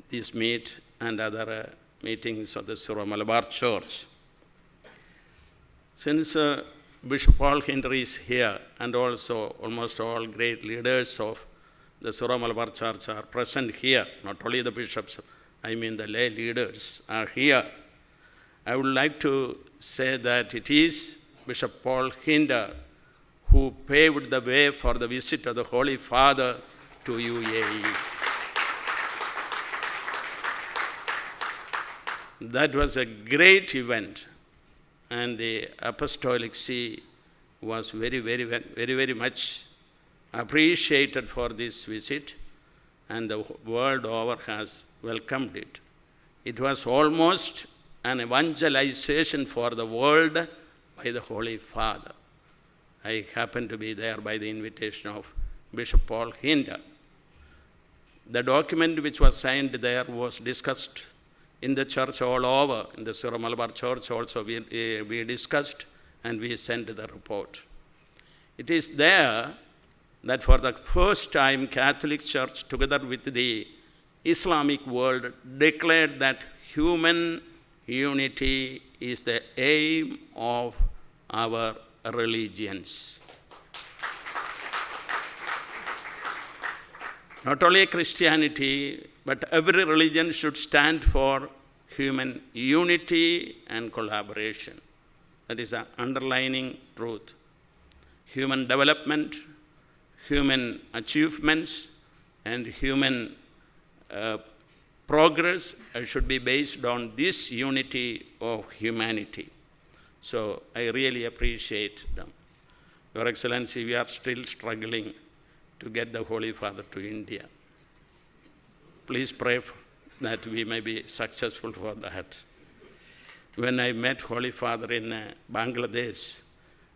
This meet and other meetings of the Syro Malabar Church. Since Bishop Paul Hinder is here and also almost all great leaders of the Syro Malabar Church are present here, not only the bishops, I mean the lay leaders are here, I would like to say that it is Bishop Paul Hinder who paved the way for the visit of the Holy Father to UAE. That was a great event, and the Apostolic See was very much appreciated for this visit, and the world over has welcomed it. It was almost an evangelization for the world by the Holy Father. I happened to be there by the invitation of Bishop Paul Hinder. The document which was signed there was discussed in the church all over. In the Syro Malabar Church also we discussed and we sent the report. It is there that for the first time Catholic Church together with the Islamic world declared that human unity is the aim of our religions. Not only Christianity, but every religion should stand for human unity and collaboration. That is the underlining truth. Human development, human achievements, and human progress should be based on this unity of humanity. So I really appreciate them. Your Excellency, we are still struggling to get the Holy Father to India. Please pray that we may be successful for that. When I met Holy Father in Bangladesh,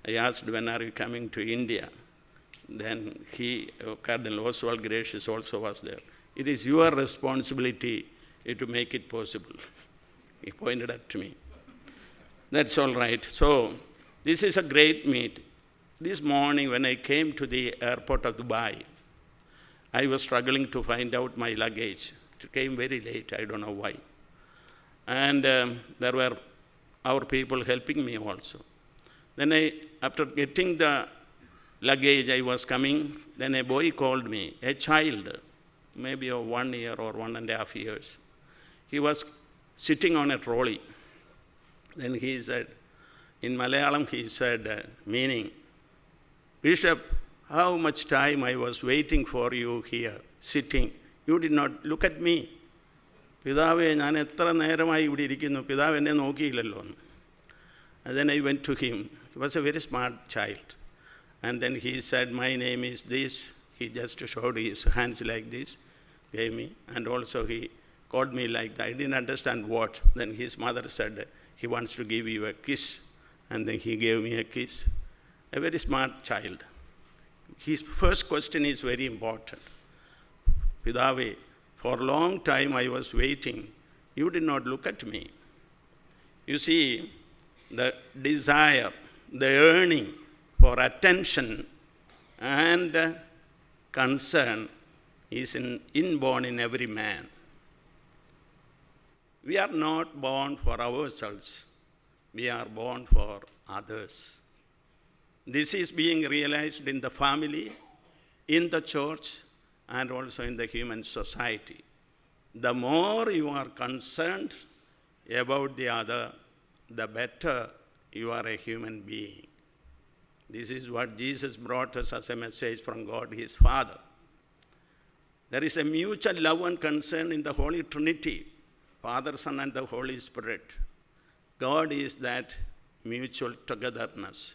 I asked, when are you coming to India? Then Cardinal Oswald Gracious also was there. It is your responsibility to make it possible. He pointed out to me. That's all right. So this is a great meet. This morning when I came to the airport of Dubai, I was struggling to find out my luggage. It came very late, I don't know why. And there were our people helping me also. Then after getting the luggage, I was coming, then a boy called me, a child, maybe of 1 year or 1.5 years. He was sitting on a trolley. Then he said, in Malayalam he said, meaning, Bishop, how much time I was waiting for you here, sitting. You did not look at me. പിതാവേ ഞാൻ എത്ര നേരമായി ഇവിടെ ഇരിക്കുന്നു പിതാവ് എന്നെ നോക്കിയില്ലല്ലോ എന്ന്. And then I went to him. He was a very smart child. And then he said, my name is this. He just showed his hands like this, gave me. And also he called me like that. I didn't understand what. Then his mother said, he wants to give you a kiss. And then he gave me a kiss. a very smart child. His first question is very important. Pidave, for a long time I was waiting. You did not look at me. You see, the desire, the yearning for attention and concern is inborn in every man. We are not born for ourselves. We are born for others. This is being realized in the family, in the church, and also in the human society. The more you are concerned about the other, the better you are a human being. This is what Jesus brought us as a message from God, his Father. There is a mutual love and concern in the Holy Trinity, Father, Son, and the Holy Spirit. God is that mutual togetherness.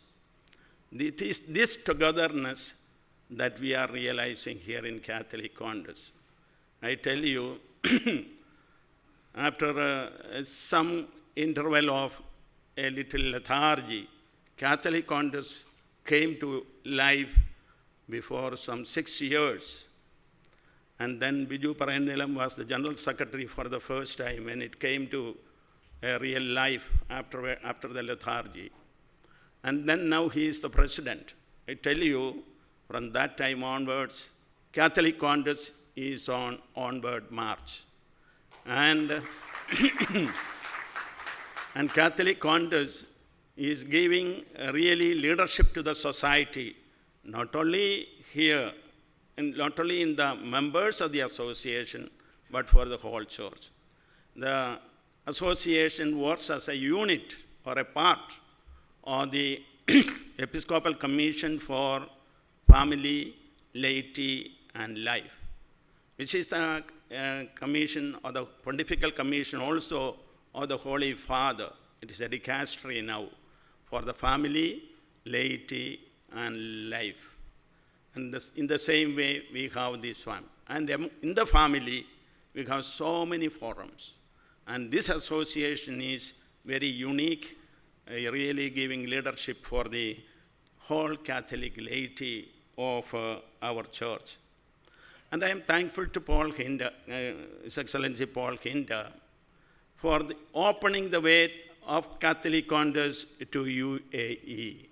It is this togetherness that we are realizing here in Catholic Congress. I tell you, after some interval of a little lethargy, Catholic Congress came to life before some 6 years. And then Biju Parayannilam was the General Secretary for the first time when it came to a real life after the lethargy. And then now he is the President. I tell you, from that time onwards, Catholic Congress is on onward march. And, and Catholic Congress is giving really leadership to the society, not only here, and not only in the members of the association, but for the whole church. The association works as a unit or a part of the Episcopal Commission for Family, Laity, and Life, which is the commission or the Pontifical Commission also of the Holy Father. It is a dicastery now for the family, laity, and life. And this, in the same way, we have this one. And in the family, we have so many forums. And this association is very unique, really giving leadership for the whole Catholic laity of our church. And I am thankful to Paul Hinder, His Excellency Paul Hinder, for opening the way of Catholic Congress to UAE.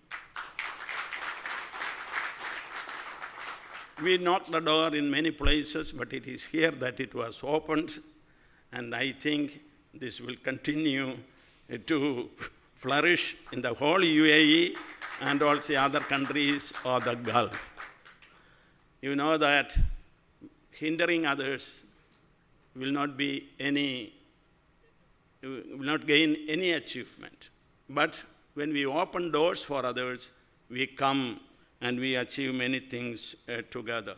We knocked the door in many places, but it is here that it was opened, and I think this will continue to flourish in the whole UAE and also other countries of the Gulf. You know that hindering others will not gain any achievement. But when we open doors for others, we come and we achieve many things together.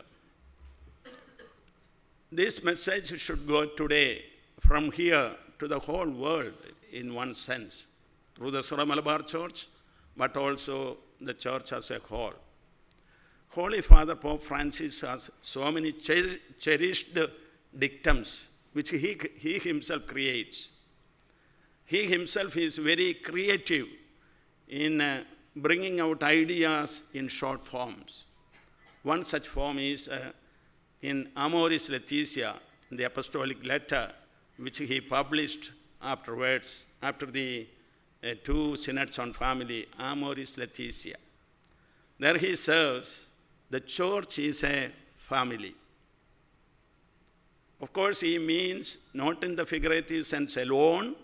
This message should go today from here to the whole world in one sense, through the Syro-Malabar Church, but also the church as a whole. Holy Father Pope Francis has so many cherished dictums which he himself creates. He himself is very creative in bringing out ideas in short forms. One such form is in Amoris Laetitia, the apostolic letter, which he published afterwards, after the 2 synods on family, Amoris Laetitia. There he says, the church is a family. Of course, he means not in the figurative sense alone,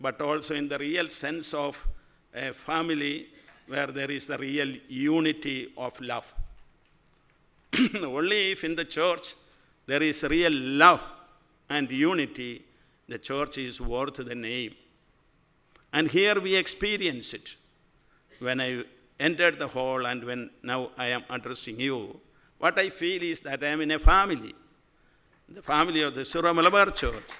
but also in the real sense of a family where there is the real unity of love. Only if in the church there is real love and unity, the church is worth the name. And here we experience it. When I entered the hall and when now I am addressing you, what I feel is that I am in a family. The family of the Syro-Malabar Church.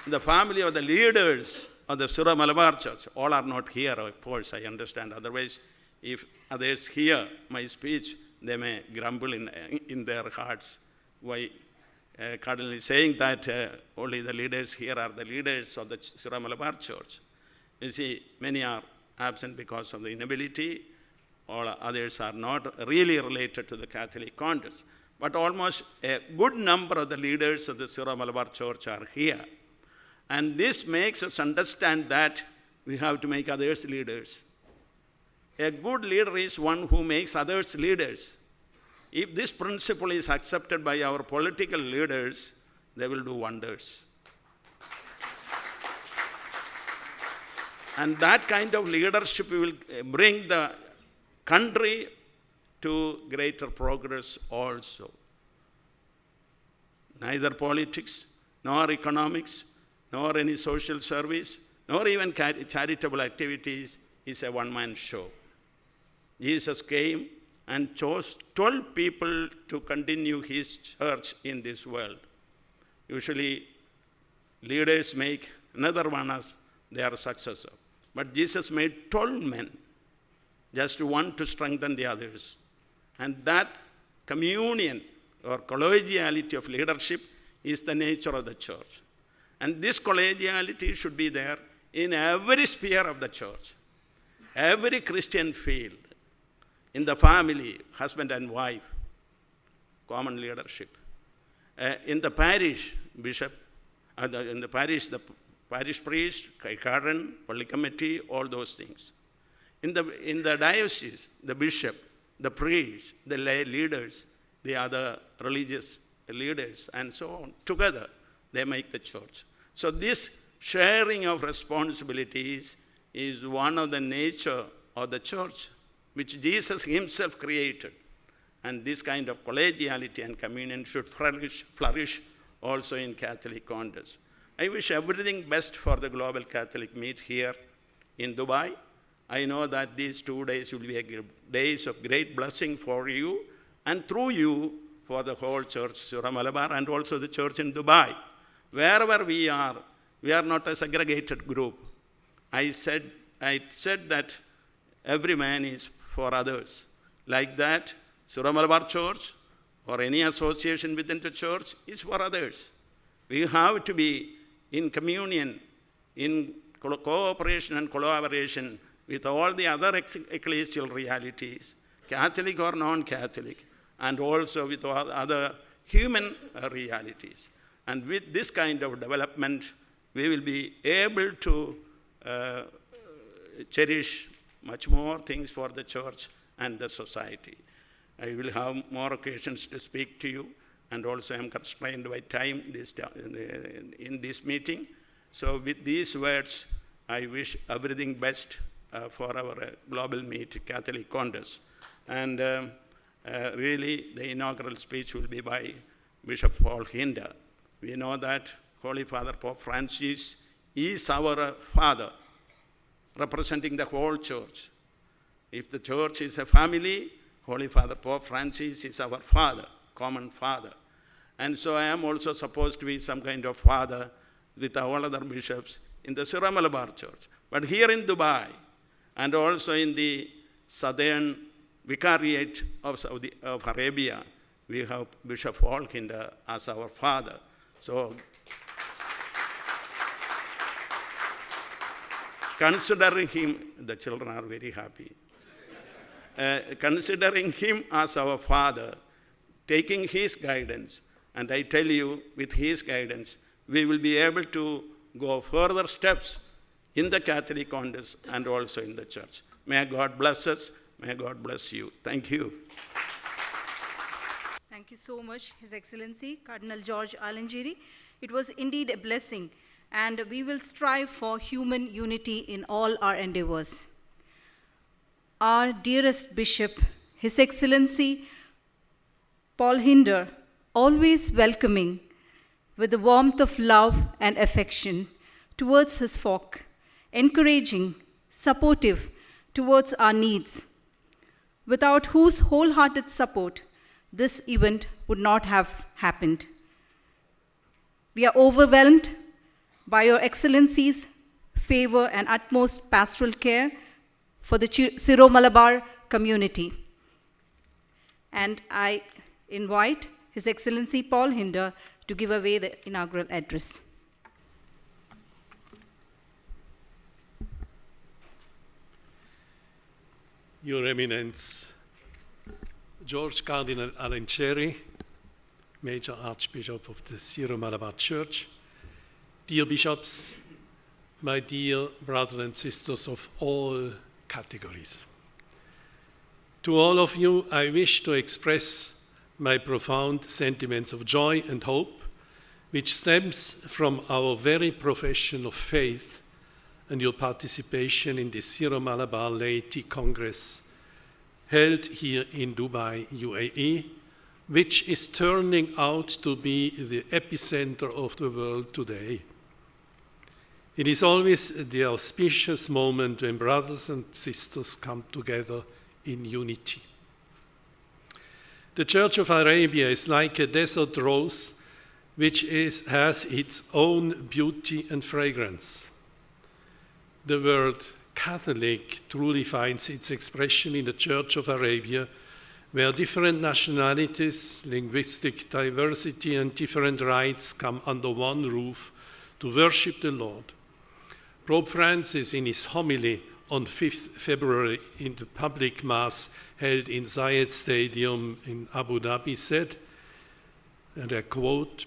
The family of the leaders of the Syro-Malabar Church. All are not here, of course, I understand. Otherwise, if others hear my speech, they may grumble in their hearts. Why Cardinal is saying that only the leaders here are the leaders of the Syro-Malabar Church. You see, many are absent because of the inability, all others are not really related to the Catholic context. But almost a good number of the leaders of the Syro-Malabar Church are here. And this makes us understand that we have to make others leaders. A good leader is one who makes others leaders. If this principle is accepted by our political leaders, they will do wonders. And that kind of leadership will bring the country to greater progress also. Neither politics, nor economics, nor any social service, nor even charitable activities is a one-man show. Jesus came and chose 12 people to continue his church in this world. Usually, leaders make another one as their successor. But Jesus made 12 men, just one to strengthen the others. And that communion or collegiality of leadership is the nature of the church. And this collegiality should be there in every sphere of the church, every Christian field, in the family, husband and wife, common leadership. In the parish, bishop, in the parish priest, cardinal, Pali committee, all those things. In the diocese, the bishop, the priest, the lay leaders, the other religious leaders, and so on. Together, they make the church. So this sharing of responsibilities is one of the nature of the church, which Jesus himself created. And this kind of collegiality and communion should flourish also in Catholic context. I wish everything best for the Global Catholic Meet here in Dubai. I know that these 2 days will be days of great blessing for you and through you for the whole church, Syro-Malabar, and also the church in Dubai. Wherever we are not a segregated group. I said that every man is for others. Like that, Syro-Malabar Church or any association within the church is for others. We have to be in communion, in cooperation and collaboration with all the other ecclesial realities, Catholic or non-Catholic, and also with all other human realities. And with this kind of development, we will be able to cherish much more things for the church and the society. I will have more occasions to speak to you, and also I am constrained by time in this meeting. So with these words, I wish everything best for our Global Meet Catholic Congress. And really, the inaugural speech will be by Bishop Paul Hinder. We know that Holy Father Pope Francis is our father, representing the whole church. If the church is a family, Holy Father Pope Francis is our father, common father. And so I am also supposed to be some kind of father with all other bishops in the Syro-Malabar Church. But here in Dubai, and also in the southern vicariate of Arabia, we have Bishop Walkinder as our father. So, considering him, the children are very happy. Considering him as our father, taking his guidance, and I tell you, with his guidance, we will be able to go further steps in the Catholic context and also in the church. May God bless us. May God bless you. Thank you. Thank you so much, His Excellency, Cardinal George Alanjiri. It was indeed a blessing, and we will strive for human unity in all our endeavors. Our dearest Bishop, His Excellency Paul Hinder, always welcoming with the warmth of love and affection towards his flock, encouraging, supportive towards our needs, without whose wholehearted support this event would not have happened. We are overwhelmed by Your Excellency's favor and utmost pastoral care for the Syro-Malabar community. And I invite His Excellency Paul Hinder to give away the inaugural address. Your Eminence, George Cardinal Alan Cherry, Major Archbishop of the Syro-Malabar Church, dear bishops, my dear brothers and sisters of all categories. To all of you, I wish to express my profound sentiments of joy and hope, which stems from our very profession of faith and your participation in the Syro-Malabar Laity Congress held here in Dubai, UAE, which is turning out to be the epicenter of the world today. It is always the auspicious moment when brothers and sisters come together in unity. The Church of Arabia is like a desert rose which has its own beauty and fragrance. The word Catholic truly finds its expression in the Church of Arabia, where different nationalities, linguistic diversity, and different rites come under one roof to worship the Lord. Pope Francis, in his homily on 5th February in the public mass held in Zayed Stadium in Abu Dhabi, said, and I quote,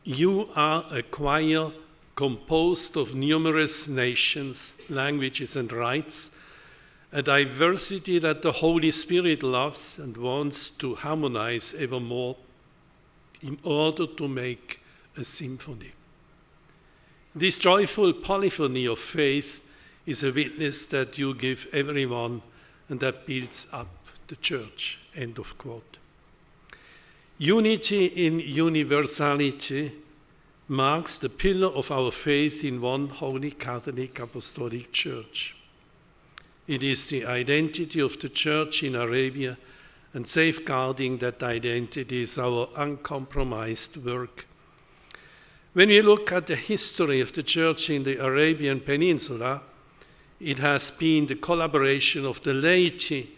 "You are a choir composed of numerous nations, languages, and rites, a diversity that the Holy Spirit loves and wants to harmonize evermore in order to make a symphony." This joyful polyphony of faith is a witness that you give everyone and that builds up the church. End of quote. Unity in universality marks the pillar of our faith in one Holy Catholic Apostolic Church. It is the identity of the Church in Arabia, and safeguarding that identity is our uncompromised work. When we look at the history of the Church in the Arabian Peninsula, it has been the collaboration of the laity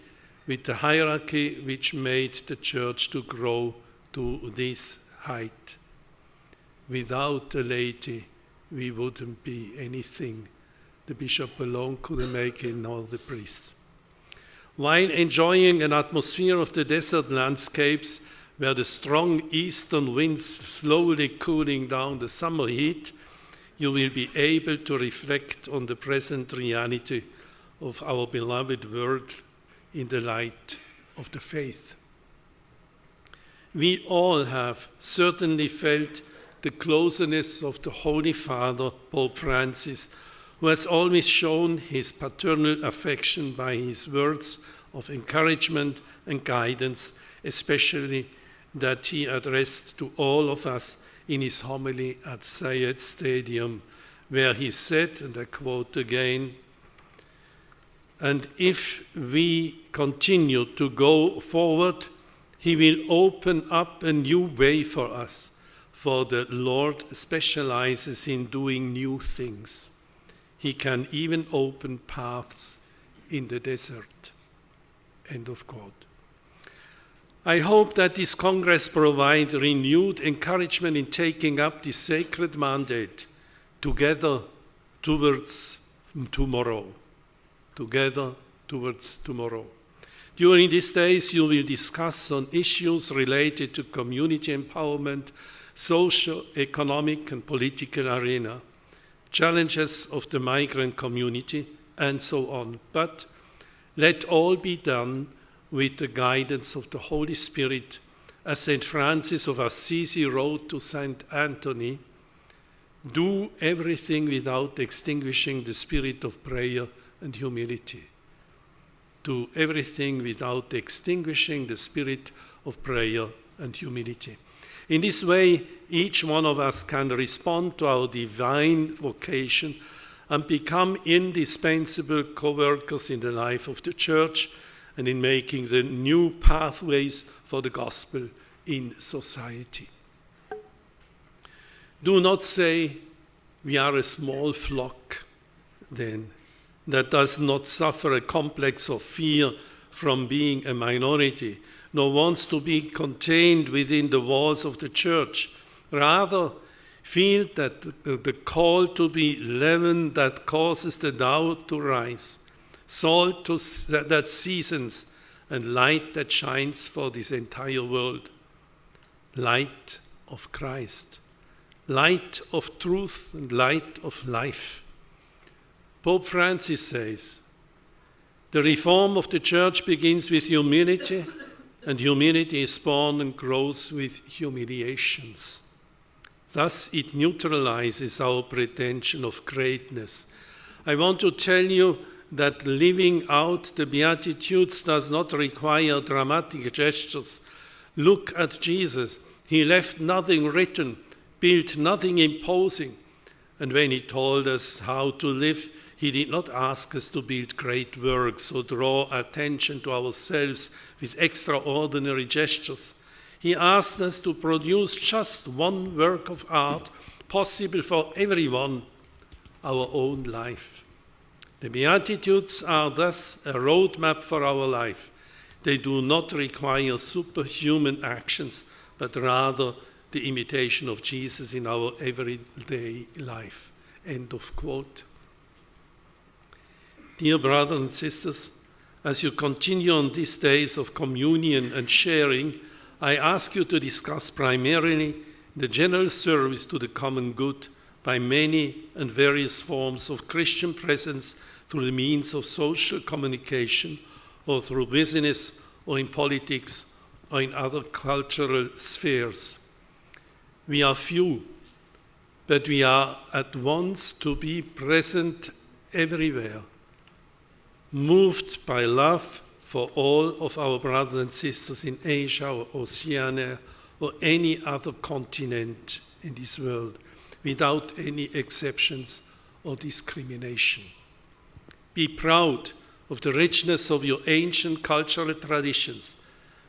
with the hierarchy which made the Church to grow to this height. Without the laity, we wouldn't be anything. The bishop alone couldn't make it, nor the priests. While enjoying an atmosphere of the desert landscapes, where the strong eastern winds slowly cooling down the summer heat, you will be able to reflect on the present reality of our beloved world in the light of the faith. We all have certainly felt the closeness of the Holy Father, Pope Francis, who has always shown his paternal affection by his words of encouragement and guidance, especially that he addressed to all of us in his homily at Zayed Stadium, where he said, and I quote again, "And if we continue to go forward, he will open up a new way for us, for the Lord specializes in doing new things. He can even open paths in the desert." End of quote. I hope that this Congress provides renewed encouragement in taking up this sacred mandate together towards tomorrow. Together towards tomorrow. During these days, you will discuss on issues related to community empowerment, social, economic, and political arena, challenges of the migrant community, and so on. But let all be done with the guidance of the Holy Spirit, as St. Francis of Assisi wrote to St. Anthony, "Do everything without extinguishing the spirit of prayer and humility." Do everything without extinguishing the spirit of prayer and humility. In this way, each one of us can respond to our divine vocation and become indispensable co-workers in the life of the Church and in making the new pathways for the gospel in society. Do not say, "We are a small flock," then, that does not suffer a complex of fear from being a minority, nor wants to be contained within the walls of the Church. Rather, feel that the call to be leaven that causes the doubt to rise, salt that seasons, and light that shines for this entire world. Light of Christ, light of truth and light of life. Pope Francis says, the reform of the church begins with humility, and humility is born and grows with humiliations. Thus it neutralizes our pretension of greatness. I want to tell you that living out the Beatitudes does not require dramatic gestures. Look at Jesus. He left nothing written, built nothing imposing. And when he told us how to live, he did not ask us to build great works or draw attention to ourselves with extraordinary gestures. He asked us to produce just one work of art possible for everyone, our own life. The Beatitudes are thus a roadmap for our life. They do not require superhuman actions, but rather the imitation of Jesus in our everyday life. End of quote. Dear brothers and sisters, as you continue on these days of communion and sharing, I ask you to discuss primarily the general service to the common good by many and various forms of Christian presence through the means of social communication or through business or in politics or in other cultural spheres. We are few, but we are at once to be present everywhere, moved by love for all of our brothers and sisters in Asia or Oceania or any other continent in this world, without any exceptions or discrimination. Be proud of the richness of your ancient cultural traditions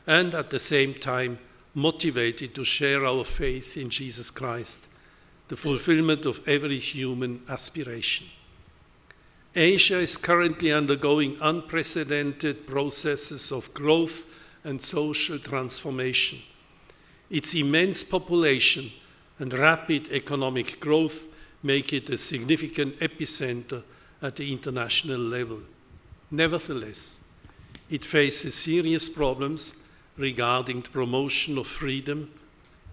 and at the same time motivated to share our faith in Jesus Christ, the fulfillment of every human aspiration. Asia is currently undergoing unprecedented processes of growth and social transformation. Its immense population and rapid economic growth make it a significant epicenter at the international level. Nevertheless, it faces serious problems regarding the promotion of freedom,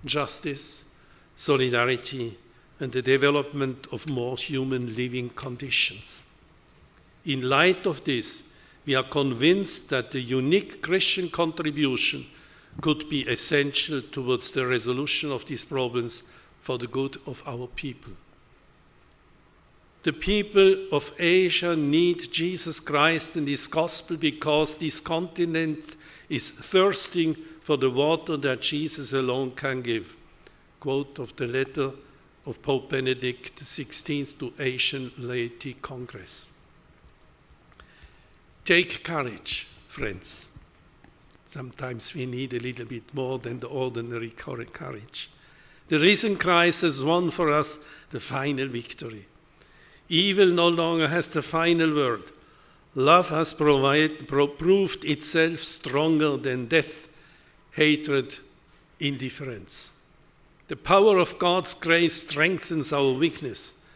justice, solidarity, and the development of more human living conditions. In light of this, we are convinced that the unique Christian contribution could be essential towards the resolution of these problems for the good of our people. The people of Asia need Jesus Christ and His gospel because this continent is thirsting for the water that Jesus alone can give. Quote of the letter of Pope Benedict XVI to Asian Laity Congress. Take courage, friends. Sometimes we need a little bit more than the ordinary courage. The risen Christ has won for us the final victory. Evil no longer has the final word. Love has proved itself stronger than death, hatred, indifference. The power of God's grace strengthens our weakness.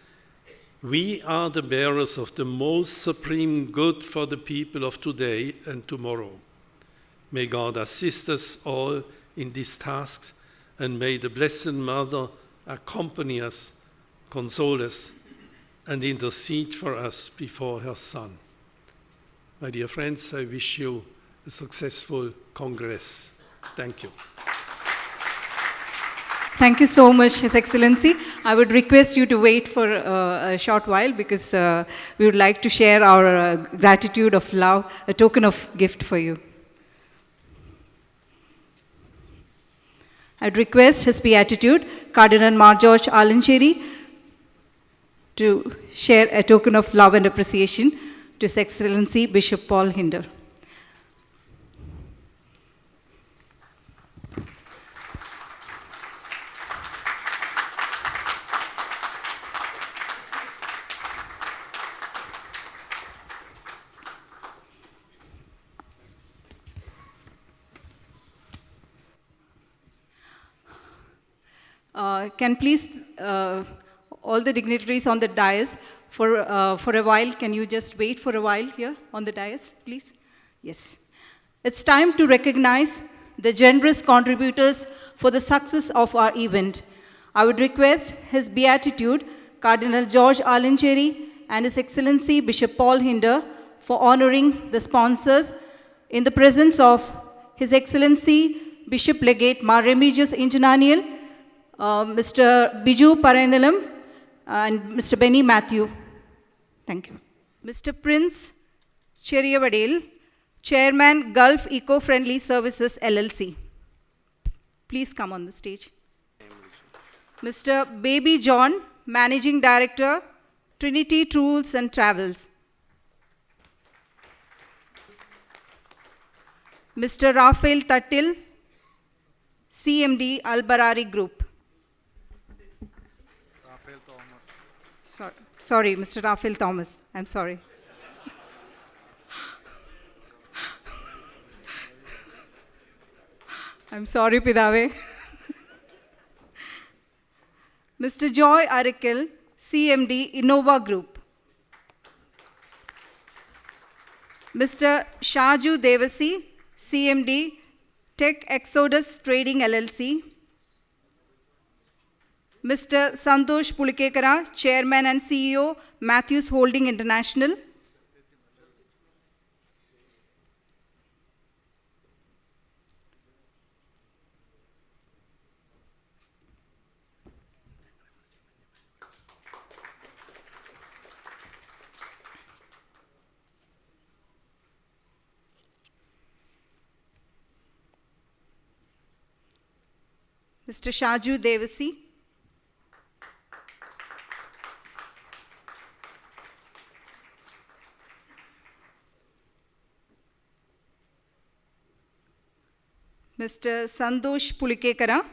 We are the bearers of the most supreme good for the people of today and tomorrow. May God assist us all in these tasks, and may the Blessed Mother accompany us, console us, and intercede for us before her Son. My dear friends, I wish you a successful Congress. Thank you. Thank you so much, His Excellency. I would request you to wait for a short while because we would like to share our gratitude of love, a token of gift for you. I'd request His Beatitude, Cardinal Mar George Alancheri, to share a token of love and appreciation to His Excellency Bishop Paul Hinder. Can please all the dignitaries on the dais for a while. Can you just wait for a while here on the dais, please? Yes. It's time to recognize the generous contributors for the success of our event. I would request His Beatitude, Cardinal George Alancheri, and His Excellency Bishop Paul Hinder for honoring the sponsors in the presence of His Excellency Bishop Legate Mar Remigius Injananiel, Mr. Biju Paraindalam, and Mr. Benny Matthew. Thank you. Mr. Prince Cheriyavadil, Chairman, Gulf Eco-Friendly Services LLC. Please come on the stage. Mr. Baby John, Managing Director, Trinity Tours and Travels. Mr. Rafael Tattil, CMD Al-Barari Group. Sorry, Mr. Rafael Thomas. I'm sorry. I'm sorry, Pidave. Mr. Joy Arikil, CMD Innova Group. Mr. Shaju Devasi, CMD Tech Exodus Trading LLC. Mr. Santosh Pulikekara, Chairman and CEO, Matthews Holding International. Mr. Shaju Devasi. Mr. Santosh Pulikekara,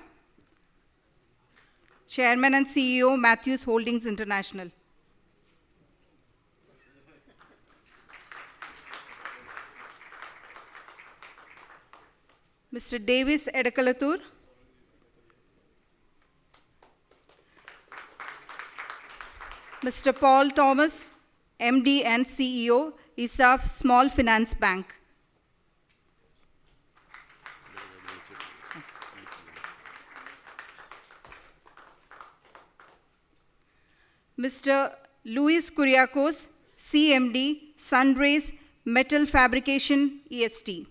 Chairman and CEO, Matthews Holdings International. Mr. Davis Edakalatur, Mr. Paul Thomas, MD and CEO, ISAF Small Finance Bank. Mr. Luis Kuriakos, CMD, Sunrays Metal Fabrication, EST.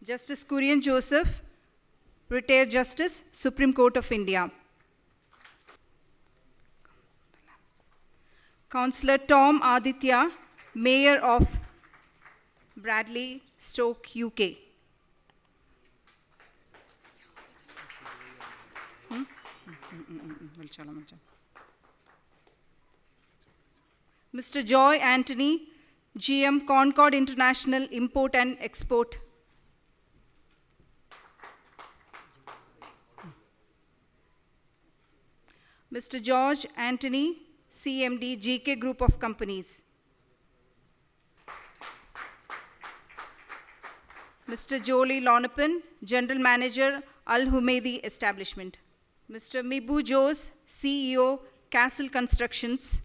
Justice Kurian Joseph, Retired Justice, Supreme Court of India. Councillor Tom Aditya, Mayor of Bradley, Stoke, UK. Mr. Joy Anthony, GM Concord International Import and Export. Mr. George Anthony, CMD GK Group of Companies. Mr. Jolie Lonapan, General Manager, Al Humaydi Establishment. Mr. Mibu Jose, CEO, Castle Constructions.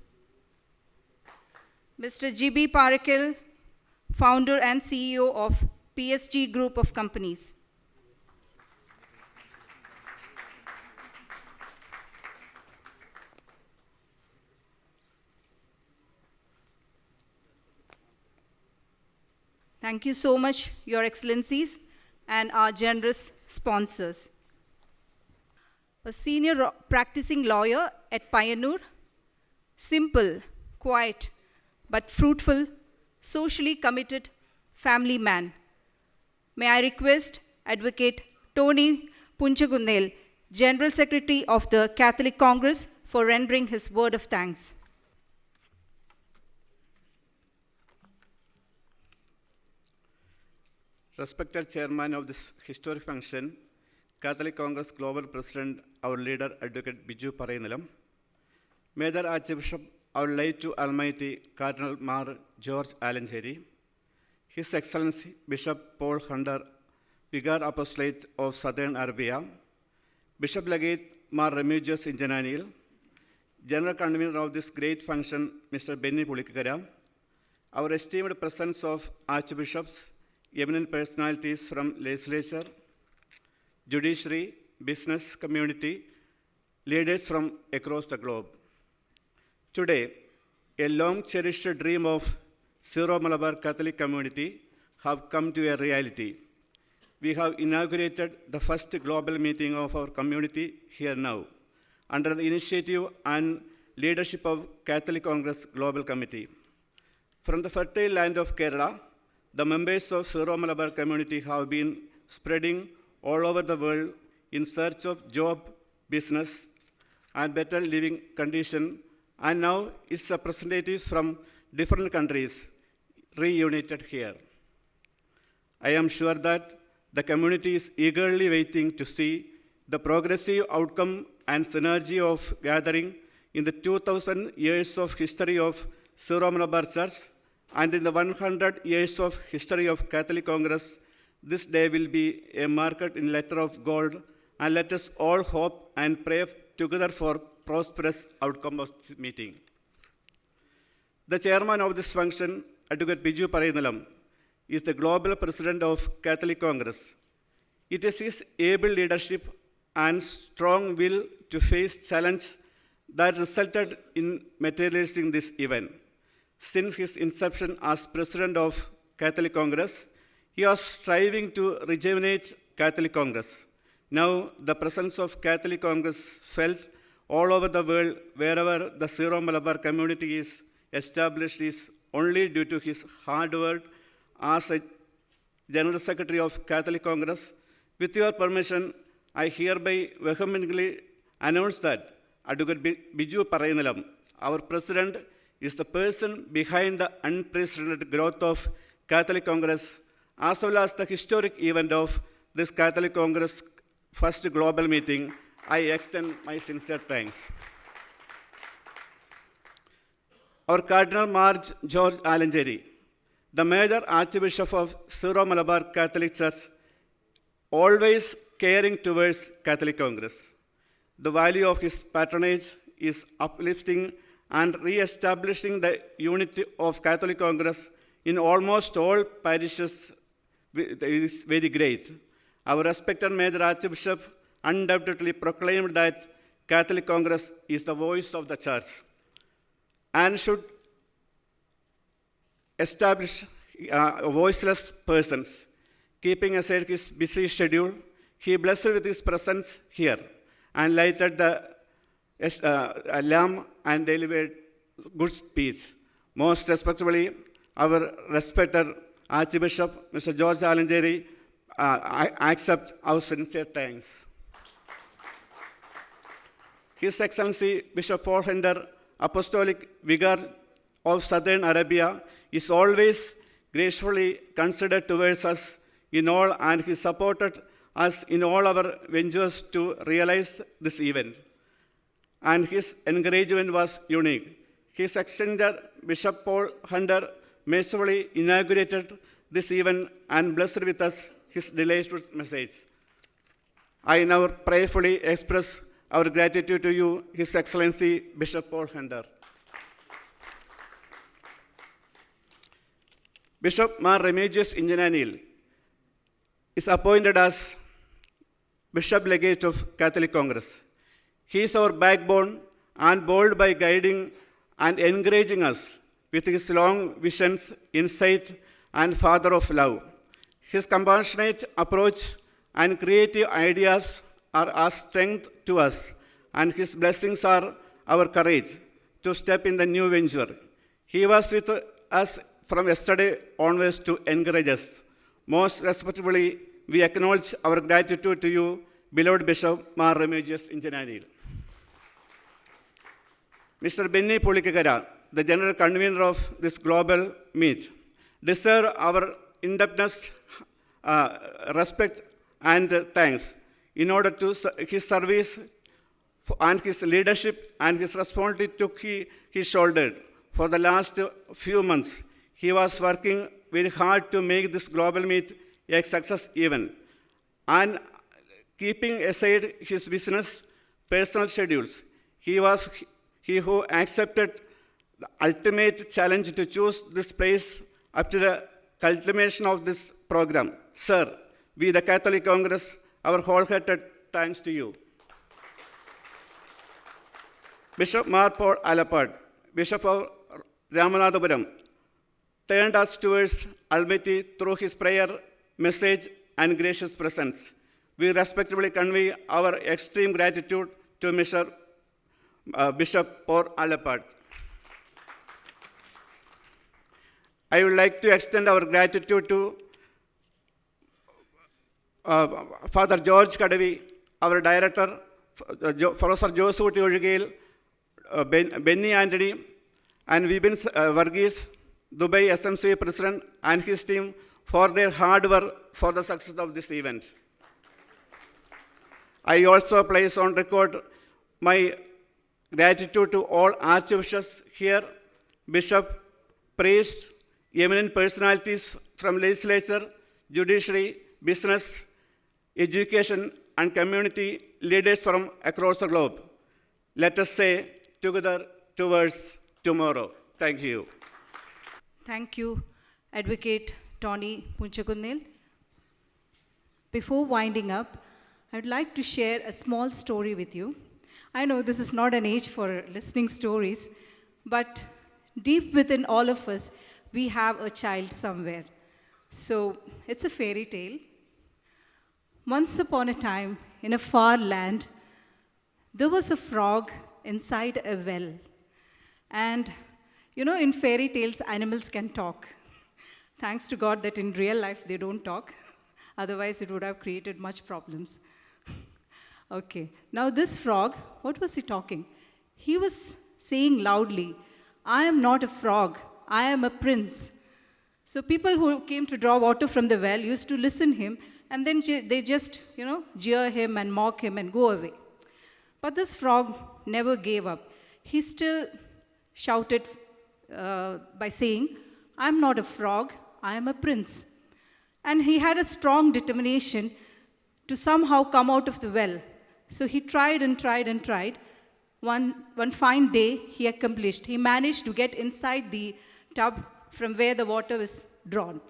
Mr. Jibi Parakil, Founder and CEO of PSG Group of Companies. Thank you so much, Your Excellencies, and our generous sponsors. A senior practicing lawyer at Payyanur, simple, quiet, but fruitful, socially committed family man. May I request Advocate Tony Punchagundel, General Secretary of the Catholic Congress, for rendering his word of thanks. Respected Chairman of this historic function, Catholic Congress Global President, our leader, Advocate Biju Paraindalam, Major Archbishop, our late to Almighty Cardinal Mar George Alancheri, His Excellency Bishop Paul Hunter, Vicar Apostolate of Southern Arabia, Bishop Legate Mar Remigius Injananil, General Convener of this great function, Mr. Benny Pulikara, our esteemed presence of archbishops, eminent personalities from legislature, judiciary, business community, leaders from across the globe. Today, a long-cherished dream of Syro Malabar Catholic community have come to a reality. We have inaugurated the first global meeting of our community here now, under the initiative and leadership of Catholic Congress Global Committee. From the fertile land of Kerala, the members of Syro Malabar community have been spreading all over the world in search of job, business, and better living condition, and now its representatives from different countries reunited here. I am sure that the community is eagerly waiting to see the progressive outcome and synergy of gathering in the 2000 years of history of Syro Malabar Church and in the 100 years of history of Catholic Congress. This day will be a marker in letter of gold, and let us all hope and pray together for prosperous outcome of this meeting. The chairman of this function, Advocate Biju Parayanelam, is the global president of Catholic Congress. It is his able leadership and strong will to face challenge that resulted in materializing this event. Since his inception as president of Catholic Congress, he was striving to rejuvenate Catholic Congress. Now, the presence of Catholic Congress felt all over the world wherever the Syro Malabar community is established is only due to his hard work as a General Secretary of Catholic Congress. With your permission, I hereby vehemently announce that Advocate Biju Parayanelam, our President, is the person behind the unprecedented growth of Catholic Congress, as well as the historic event of this Catholic Congress first global meeting. I extend my sincere thanks. Our Cardinal Marge George Alanjeri, the major Archbishop of Syro Malabar Catholic Church, always caring towards Catholic Congress. The value of his patronage is uplifting and re-establishing the unity of Catholic Congress in almost all parishes is very great. Our respected Major Archbishop undoubtedly proclaimed that Catholic Congress is the voice of the Church and should establish voiceless persons. Keeping aside his busy schedule, he blessed with his presence here and lighted the lamp and delivered good speech. Most respectfully, our respected Archbishop, Mr. George Alanjeri, I accept our sincere thanks. His Excellency Bishop Paul Hender, Apostolic Vicar of Southern Arabia, is always gracefully considered towards us in all, and he supported us in all our ventures to realize this event. And his encouragement was unique. His Excellency Bishop Paul Hunter mercifully inaugurated this event and blessed with us his delightful message. I now prayerfully express our gratitude to you, His Excellency Bishop Paul Hunter. Bishop Mar Remigius Injananil is appointed as Bishop Legate of Catholic Congress. He is our backbone and bold by guiding and encouraging us with his long visions, insight, and father of love. His compassionate approach and creative ideas are a strength to us, and his blessings are our courage to step in the new venture. He was with us from yesterday onwards to encourage us. Most respectfully, we acknowledge our gratitude to you, beloved Bishop Mar Remigius Injananil. Mr. Benny Pulikara, the General Convener of this global meet, deserve our indebtedness, respect, and thanks in order to his service and his leadership and his responsibility he shouldered. For the last few months, he was working very hard to make this global meet a success event. And keeping aside his business, personal schedules. He who accepted the ultimate challenge to choose this place up to the culmination of this program. Sir, we the Catholic Congress, our wholehearted thanks to you. Bishop Mar Paul Alapad, Bishop of Ramanathapuram, turned us towards Almighty through his prayer, message, and gracious presence. We respectfully convey our extreme gratitude to Bishop Paul Alapad. I would like to extend our gratitude to Father George Kadavi, our director, Professor Joseph Tiojigil, Benny Anthony, and Vibin Varghese, Dubai SMC President, and his team for their hard work for the success of this event. I also place on record my gratitude to all archbishops here, bishop, priests, eminent personalities from legislature, judiciary, business, education, and community leaders from across the globe. Let us say together towards tomorrow. Thank you. Thank you, Advocate Tony Punchakunnil. Before winding up, I'd like to share a small story with you. I know this is not an age for listening stories, but deep within all of us, we have a child somewhere. So it's a fairy tale. Once upon a time, in a far land, there was a frog inside a well. And you know, in fairy tales, animals can talk. Thanks to God that in real life they don't talk. Otherwise, it would have created much problems. Okay, now this frog, what was he talking? He was saying loudly, I am not a frog, I am a prince. So people who came to draw water from the well used to listen to him, and then they just, jeer him and mock him and go away. But this frog never gave up. He still shouted by saying, I'm not a frog, I am a prince. And he had a strong determination to somehow come out of the well. So he tried and tried and tried. One fine day, he accomplished. He managed to get inside the tub from where the water was drawn.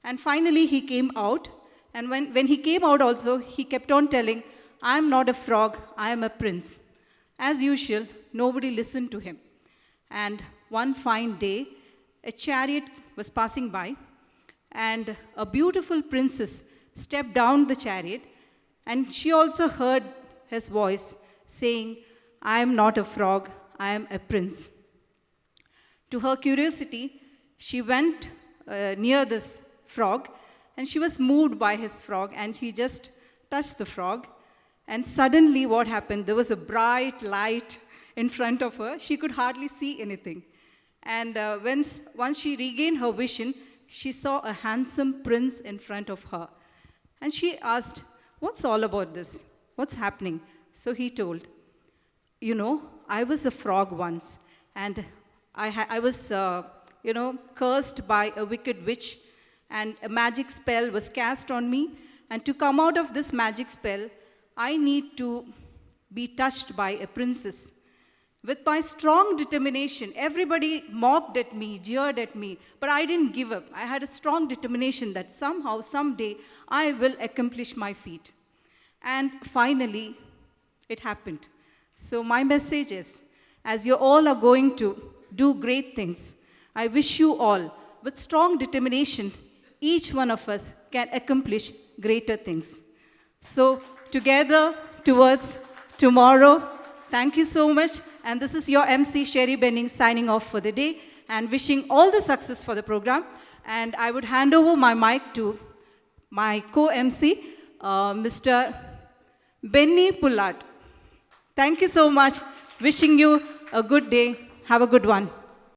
And finally, he came out. And when he came out also, he kept on telling, I am not a frog, I am a prince. As usual, nobody listened to him. And one fine day, a chariot was passing by, and a beautiful princess stepped down the chariot, and she also heard his voice saying, I am not a frog, I am a prince. To her curiosity, she went near this frog, and she was moved by his frog, and she just touched the frog. And suddenly what happened? There was a bright light in front of her. She could hardly see anything. And once she regained her vision, she saw a handsome prince in front of her. And she asked, what's all about this? What's happening? So he told, I was a frog once, and I was, cursed by a wicked witch, and a magic spell was cast on me. And to come out of this magic spell, I need to be touched by a princess. With my strong determination, everybody mocked at me, jeered at me, but I didn't give up. I had a strong determination that somehow, someday, I will accomplish my feat. And finally, it happened. So my message is, as you all are going to do great things, I wish you all, with strong determination, each one of us can accomplish greater things. So together, towards tomorrow, thank you so much. And this is your MC, Sherry Benning, signing off for the day and wishing all the success for the program. And I would hand over my mic to my co-MC, Mr. Benny Pullat. Thank you so much. Wishing you a good day. Have a good one.